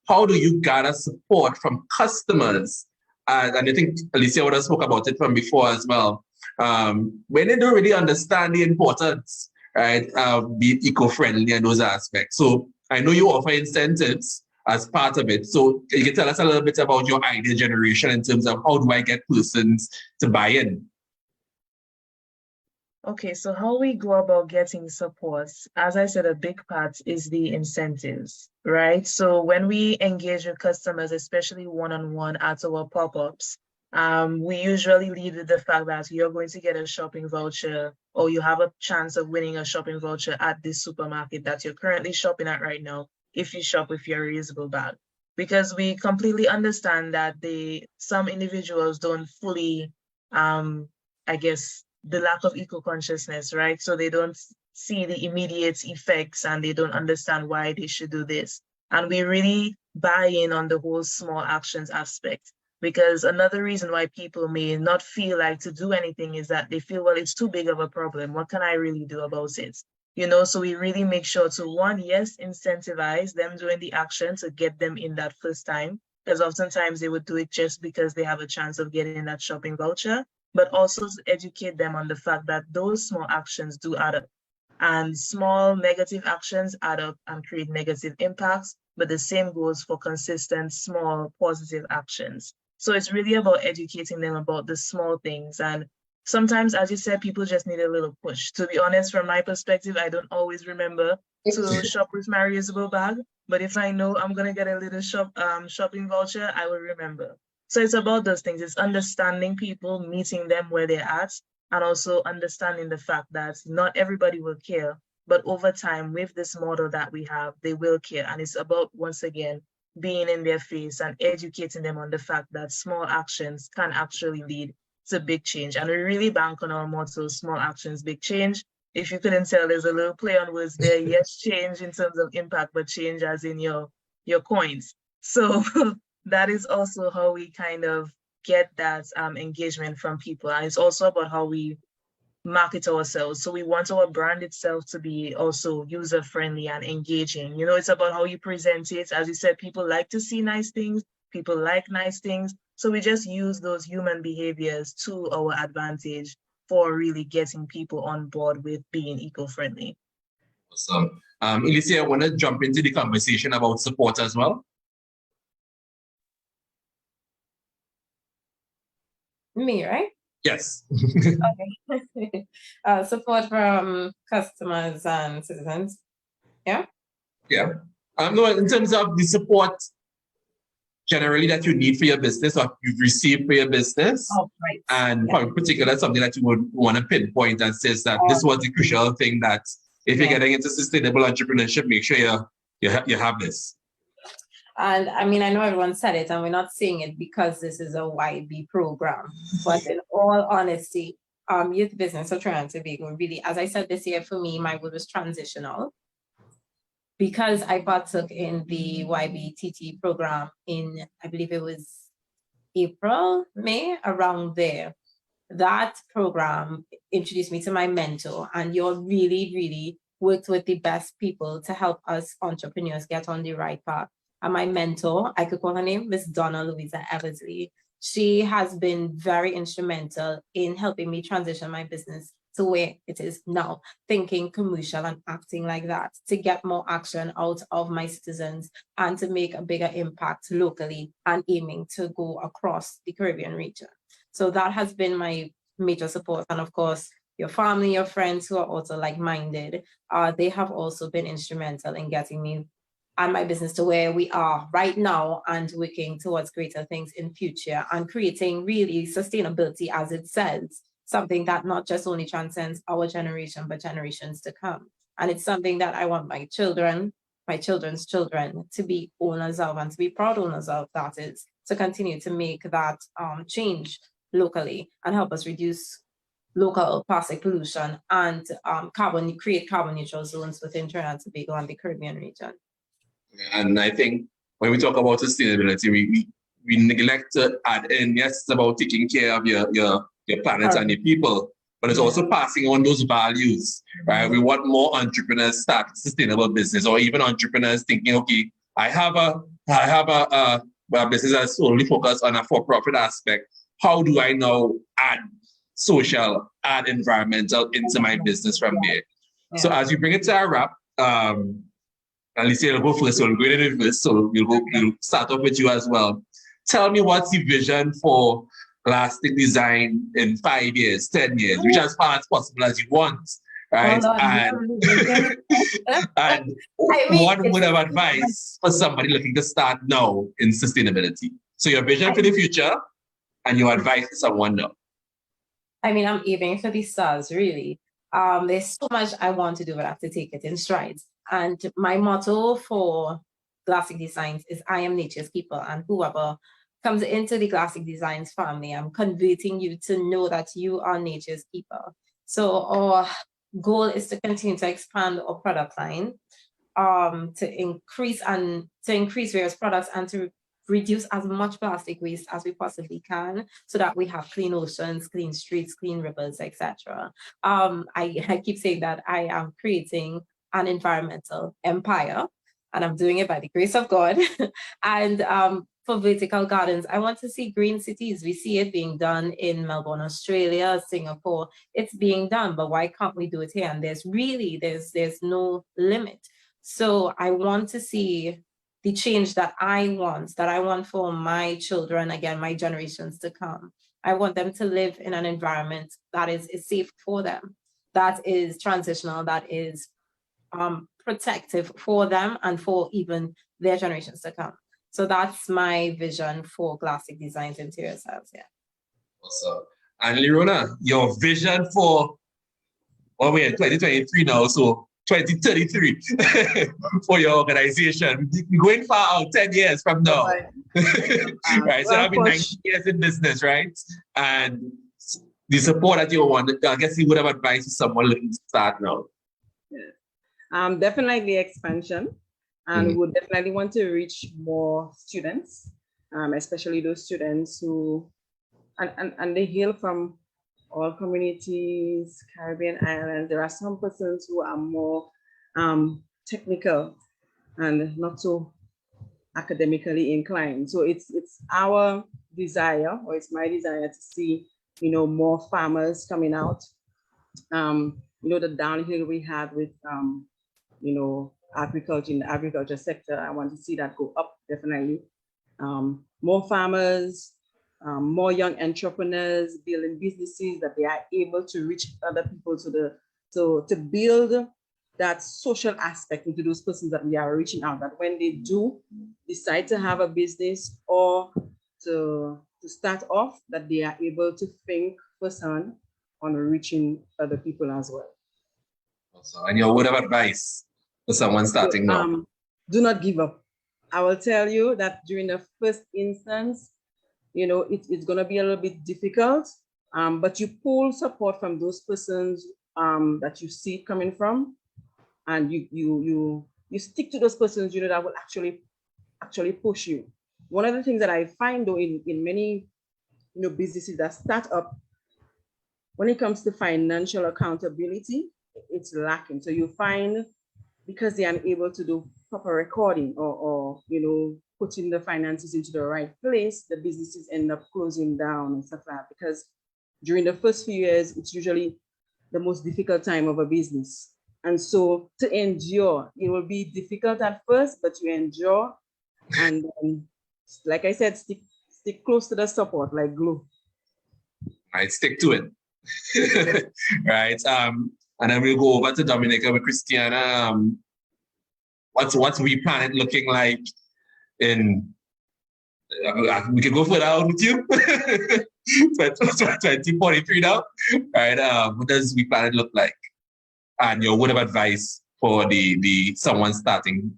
A: how do you gather support from customers? And I think Alicia would have spoke about it from before as well. When they don't really understand the importance, right, be eco-friendly and those aspects. So I know you offer incentives as part of it. So you can tell us a little bit about your idea generation in terms of how do I get persons to buy in?
C: Okay, so how we go about getting support, as I said, a big part is the incentives, right? So when we engage with customers, especially one-on-one at our pop-ups, we usually lead with the fact that you're going to get a shopping voucher or you have a chance of winning a shopping voucher at this supermarket that you're currently shopping at right now if you shop with your reusable bag. Because we completely understand that some individuals don't fully, I guess, the lack of eco-consciousness, right? So they don't see the immediate effects and they don't understand why they should do this. And we really buy in on the whole small actions aspect, because another reason why people may not feel like to do anything is that they feel, well, it's too big of a problem. What can I really do about it? You know, so we really make sure to, one, yes, incentivize them doing the action to get them in that first time, because oftentimes they would do it just because they have a chance of getting that shopping voucher, but also to educate them on the fact that those small actions do add up. And small negative actions add up and create negative impacts, but the same goes for consistent, small, positive actions. So it's really about educating them about the small things. And sometimes, as you said, people just need a little push. To be honest, from my perspective, I don't always remember to shop with my reusable bag, but if I know I'm gonna get a little shopping voucher, I will remember. So it's about those things. It's understanding people, meeting them where they're at, and also understanding the fact that not everybody will care, but over time, with this model that we have, they will care. And it's about, once again, being in their face and educating them on the fact that small actions can actually lead to big change. And we really bank on our motto, small actions, big change. If you couldn't tell, there's a little play on words there. Yes, change in terms of impact, but change as in your coins. So that is also how we kind of get that engagement from people. And it's also about how we market ourselves. So we want our brand itself to be also user-friendly and engaging. You know, it's about how you present it. As you said, people like to see nice things. People like nice things. So we just use those human behaviors to our advantage for really getting people on board with being eco-friendly.
A: Awesome. Alicia, I want to jump into the conversation about support as well.
E: Me, right?
A: Yes.
E: Okay. Support from customers and citizens. Yeah? Yeah.
A: No, in terms of the support generally that you need for your business or you've received for your business.
E: Oh, right.
A: And in particular, something that you would want to pinpoint and says that this was the crucial thing that if you're getting into sustainable entrepreneurship, make sure you have this.
E: And I mean, I know everyone said it and we're not saying it because this is a YB program, but in all honesty, youth business of Trinidad and Tobago really, as I said this year, for me, my word was transitional. Because I partook in the YBTT program in, I believe it was April, May, around there. That program introduced me to my mentor, and you're really, really worked with the best people to help us entrepreneurs get on the right path. And my mentor, I could call her name, Miss Donna Louisa Eversley. She has been very instrumental in helping me transition my business to where it is now, thinking commercial and acting like that, to get more action out of my citizens and to make a bigger impact locally and aiming to go across the Caribbean region. So that has been my major support. And of course, your family, your friends who are also like-minded, they have also been instrumental in getting me and my business to where we are right now and working towards greater things in future and creating really sustainability, as it says, something that not just only transcends our generation, but generations to come. And it's something that I want my children, my children's children to be owners of and to be proud owners of, that is, to continue to make that change locally and help us reduce local plastic pollution and create carbon neutral zones within Trinidad and Tobago and the Caribbean region.
A: And I think when we talk about sustainability, we neglect to add in, yes, it's about taking care of your planet and your people, but it's also passing on those values, right? We want more entrepreneurs start sustainable business, or even entrepreneurs thinking, okay, I have a business that's solely focused on a for-profit aspect. How do I now add social, add environmental into my business from there? Yeah. So as you bring it to a wrap, Alicia, will go first, so we'll go into this, so we'll start off with you as well. Tell me, what's the vision for Glastic Design in 5 years, 10 years, which as far as possible as you want, right? And what would have advice for somebody looking to start now in sustainability? So your vision for the future and your advice to someone now.
E: I mean, I'm aiming for the stars, really. There's so much I want to do, but I have to take it in strides. And my motto for Glastic Designs is I am nature's keeper, and whoever comes into the Glastic Designs family, I'm converting you to know that you are nature's keeper. So our goal is to continue to expand our product line, to increase various products and to reduce as much plastic waste as we possibly can, so that we have clean oceans, clean streets, clean rivers, etc. I keep saying that I am creating an environmental empire, and I'm doing it by the grace of God. And for vertical gardens, I want to see green cities. We see it being done in Melbourne, Australia, Singapore. It's being done, but why can't we do it here? And there's no limit. So I want to see the change that I want for my children, again, my generations to come. I want them to live in an environment that is safe for them, that is transitional, that is protective for them and for even their generations to come. So that's my vision for Glastic Designs interior styles. Yeah.
A: Awesome. And Lerona, your vision for, well, we're in 2023 now, so 2033 for your organization. We're going far out, 10 years from now. Right? So that'll be 19 years in business, right? And the support that you want, I guess you would have advised someone looking to start now.
D: Yeah. Definitely expansion. And would definitely want to reach more students, especially those students who, and they hail from all communities, Caribbean islands. There are some persons who are more technical and not so academically inclined. So it's our desire, or it's my desire, to see, more farmers coming out. The downhill we had with, agriculture, in the agriculture sector, I want to see that go up, definitely. More farmers, more young entrepreneurs building businesses that they are able to reach other people, to build that social aspect into those persons that we are reaching out, that when they do decide to have a business or to start off, that they are able to think first on reaching other people as well.
A: Also, and your word of advice for someone starting now?
D: Do not give up. I will tell you that during the first instance, it's going to be a little bit difficult, but you pull support from those persons that you see coming from, and you stick to those persons, that will actually push you. One of the things that I find, though, in many businesses that start up, when it comes to financial accountability, it's lacking. So you find, because they are unable to do proper recording or putting the finances into the right place, the businesses end up closing down and stuff like that. Because during the first few years, it's usually the most difficult time of a business. And so to endure, it will be difficult at first, but you endure. And like I said, stick close to the support like glue.
A: Right, stick to it. Right. And then we'll go over to Dominica with Christianna. What's WePlanet looking like in, we can go further out with you. 2043 now, right? What does WePlanet look like? And your word of advice for the someone starting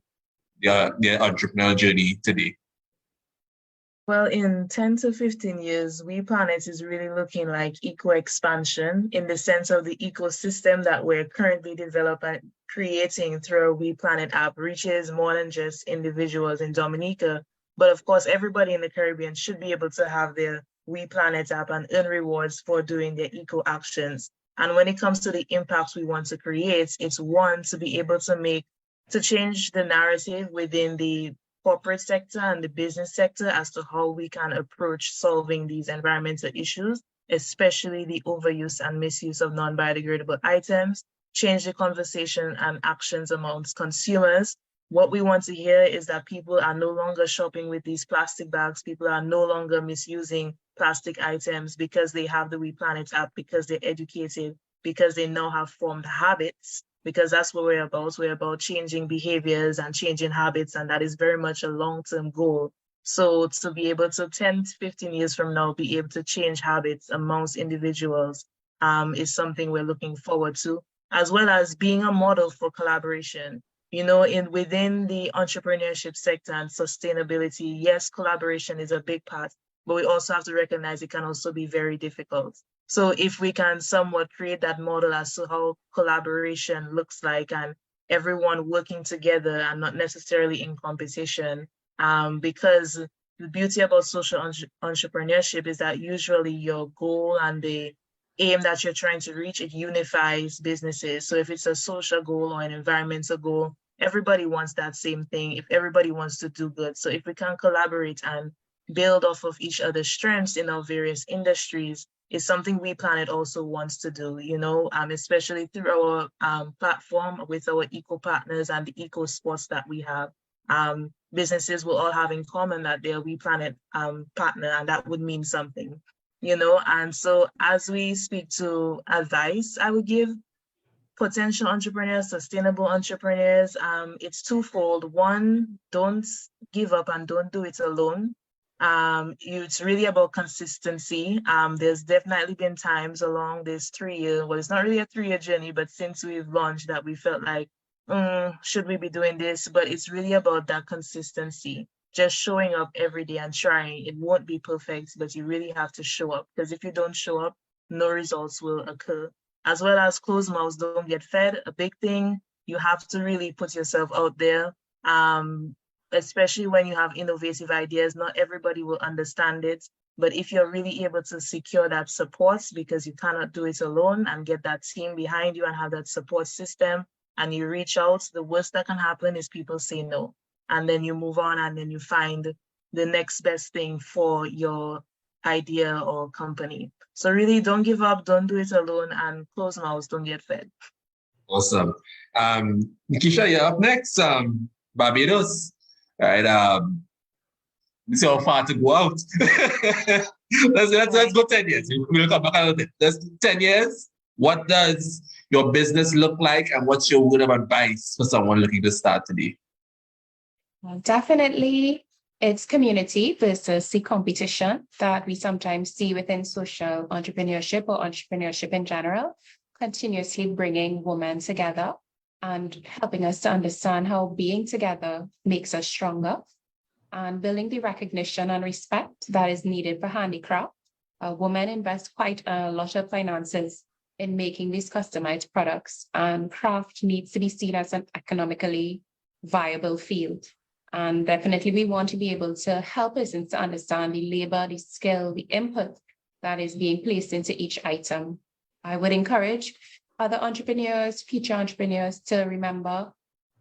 A: their entrepreneurial journey today?
C: Well, in 10 to 15 years, WePlanet is really looking like eco-expansion in the sense of the ecosystem that we're currently developing, creating through our WePlanet app reaches more than just individuals in Dominica. But of course, everybody in the Caribbean should be able to have their WePlanet app and earn rewards for doing their eco actions. And when it comes to the impacts we want to create, it's one, to be able to change the narrative within the corporate sector and the business sector as to how we can approach solving these environmental issues, especially the overuse and misuse of non-biodegradable items, change the conversation and actions amongst consumers. What we want to hear is that people are no longer shopping with these plastic bags. People are no longer misusing plastic items because they have the WePlanet app, because they're educated, because they now have formed habits, because that's what we're about. We're about changing behaviors and changing habits, and that is very much a long-term goal. So to be able to 10 to 15 years from now, be able to change habits amongst individuals is something we're looking forward to, as well as being a model for collaboration. You know, within the entrepreneurship sector and sustainability, yes, collaboration is a big part, but we also have to recognize it can also be very difficult. So if we can somewhat create that model as to how collaboration looks like and everyone working together and not necessarily in competition, because the beauty about social entrepreneurship is that usually your goal and the aim that you're trying to reach, it unifies businesses. So if it's a social goal or an environmental goal, everybody wants that same thing. If everybody wants to do good. So if we can collaborate and build off of each other's strengths in our various industries, is something WePlanet also wants to do, you know, especially through our platform with our eco partners and the eco sports that we have. Businesses will all have in common that they're WePlanet partner, and that would mean something, you know. And so as we speak to advice I would give potential entrepreneurs, sustainable entrepreneurs, it's twofold. One, don't give up and don't do it alone. It's really about consistency. There's definitely been times along this 3-year, well, it's not really a 3-year journey, but since we've launched that we felt like, should we be doing this? But it's really about that consistency, just showing up every day and trying. It won't be perfect, but you really have to show up, because if you don't show up, no results will occur. As well as closed mouths don't get fed. A big thing, you have to really put yourself out there. Especially when you have innovative ideas, not everybody will understand it. But if you're really able to secure that support, because you cannot do it alone, and get that team behind you and have that support system, and you reach out, the worst that can happen is people say no. And then you move on, and then you find the next best thing for your idea or company. So really don't give up, don't do it alone, and closed mouths don't get fed.
A: Awesome. Nikisha, you're up next. Barbados. Right, this is how far to go out. let's go 10 years. We'll come back a little bit. That's 10 years. What does your business look like, and what's your word of advice for someone looking to start today?
B: Well, definitely, it's community versus the competition that we sometimes see within social entrepreneurship or entrepreneurship in general, continuously bringing women together and helping us to understand how being together makes us stronger, and building the recognition and respect that is needed for handicraft. Women invest quite a lot of finances in making these customized products, and craft needs to be seen as an economically viable field. And definitely we want to be able to help us to understand the labor, the skill, the input that is being placed into each item. I would encourage other entrepreneurs, future entrepreneurs, to remember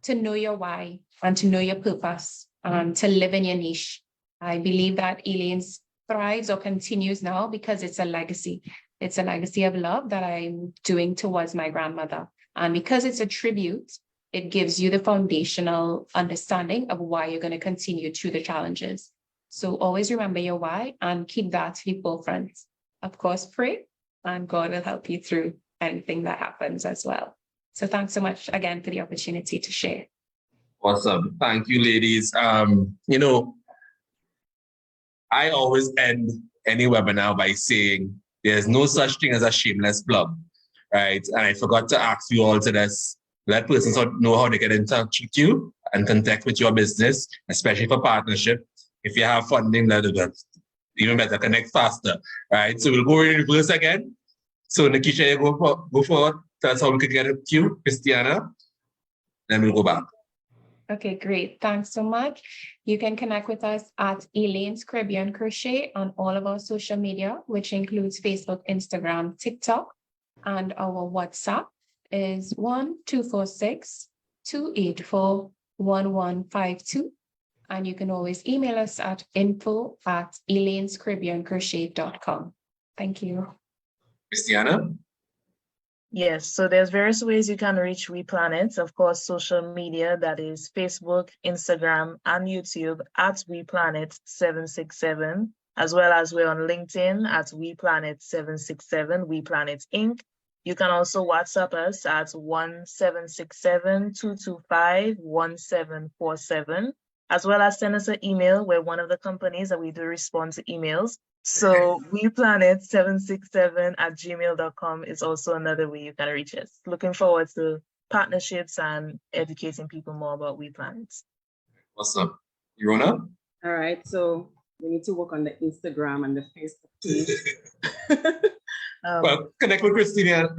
B: to know your why and to know your purpose and to live in your niche. I believe that Elaine's thrives or continues now because it's a legacy. It's a legacy of love that I'm doing towards my grandmother. And because it's a tribute, it gives you the foundational understanding of why you're going to continue through the challenges. So always remember your why and keep that to the forefront. Of course, pray, and God will help you through anything that happens as well. So thanks so much again for the opportunity to share.
A: Awesome. Thank you, ladies. You know, I always end any webinar by saying there's no such thing as a shameless plug, right? And I forgot to ask you all to this. Let persons know how they get in touch with you and connect with your business, especially for partnership. If you have funding, that's even better, connect faster, right? So we'll go in reverse again. So Nikisha, you go forward. That's how we could get it to you, Christianna. Then we'll go back.
B: Okay, great. Thanks so much. You can connect with us at Elaine's Caribbean Crochet on all of our social media, which includes Facebook, Instagram, TikTok, and our WhatsApp is 1246-284-1152. And you can always email us at info@elainescaribbeancrochet.com. Thank you.
A: Christianna?
C: Yes, so there's various ways you can reach WePlanet. Of course, social media, that is Facebook, Instagram, and YouTube at WePlanet767, as well as we're on LinkedIn at WePlanet767, WePlanet Inc. You can also WhatsApp us at 1767-225-1747, as well as send us an email. We're one of the companies that we do respond to emails. So WePlanet767@gmail.com is also another way you can reach us. Looking forward to partnerships and educating people more about WePlanet.
A: Awesome. Lerona?
D: All right, so we need to work on the Instagram and the Facebook page.
A: Well, connect with Christianna.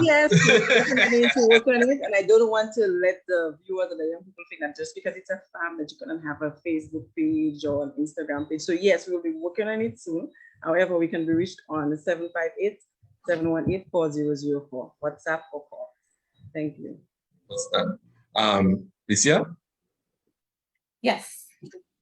D: Yes, I need to work on it, and I don't want to let the viewers and the young people think that just because it's a farm that you couldn't have a Facebook page or an Instagram page. So yes, we'll be working on it soon. However, we can be reached on 758-718-4004, WhatsApp or call. Thank you.
A: Awesome. Alicia?
E: Yes.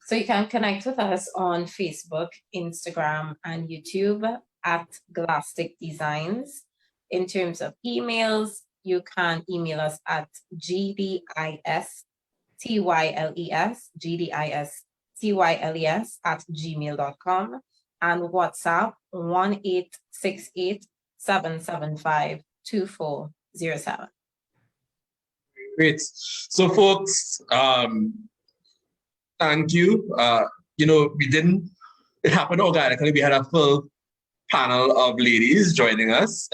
E: So you can connect with us on Facebook, Instagram, and YouTube at Glastic Designs. In terms of emails, you can email us at gdistyles@gmail.com and WhatsApp 1-868-775-2407.
A: Great. So folks, thank you. It happened organically. We had a full panel of ladies joining us.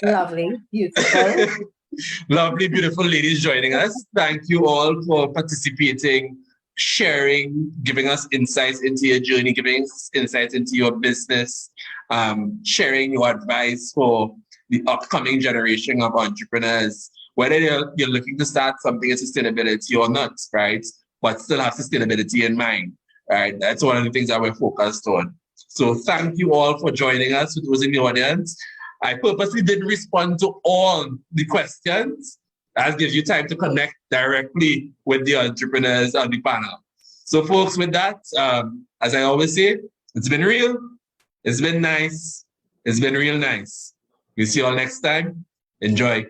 E: Lovely, beautiful.
A: Lovely, beautiful ladies joining us. Thank you all for participating, sharing, giving us insights into your journey, giving us insights into your business, sharing your advice for the upcoming generation of entrepreneurs, whether you're looking to start something in sustainability or not, right? But still have sustainability in mind, right? That's one of the things that we're focused on. So thank you all for joining us, for those in the audience. I purposely didn't respond to all the questions. That gives you time to connect directly with the entrepreneurs on the panel. So folks, with that, as I always say, it's been real. It's been nice. It's been real nice. We'll see you all next time. Enjoy.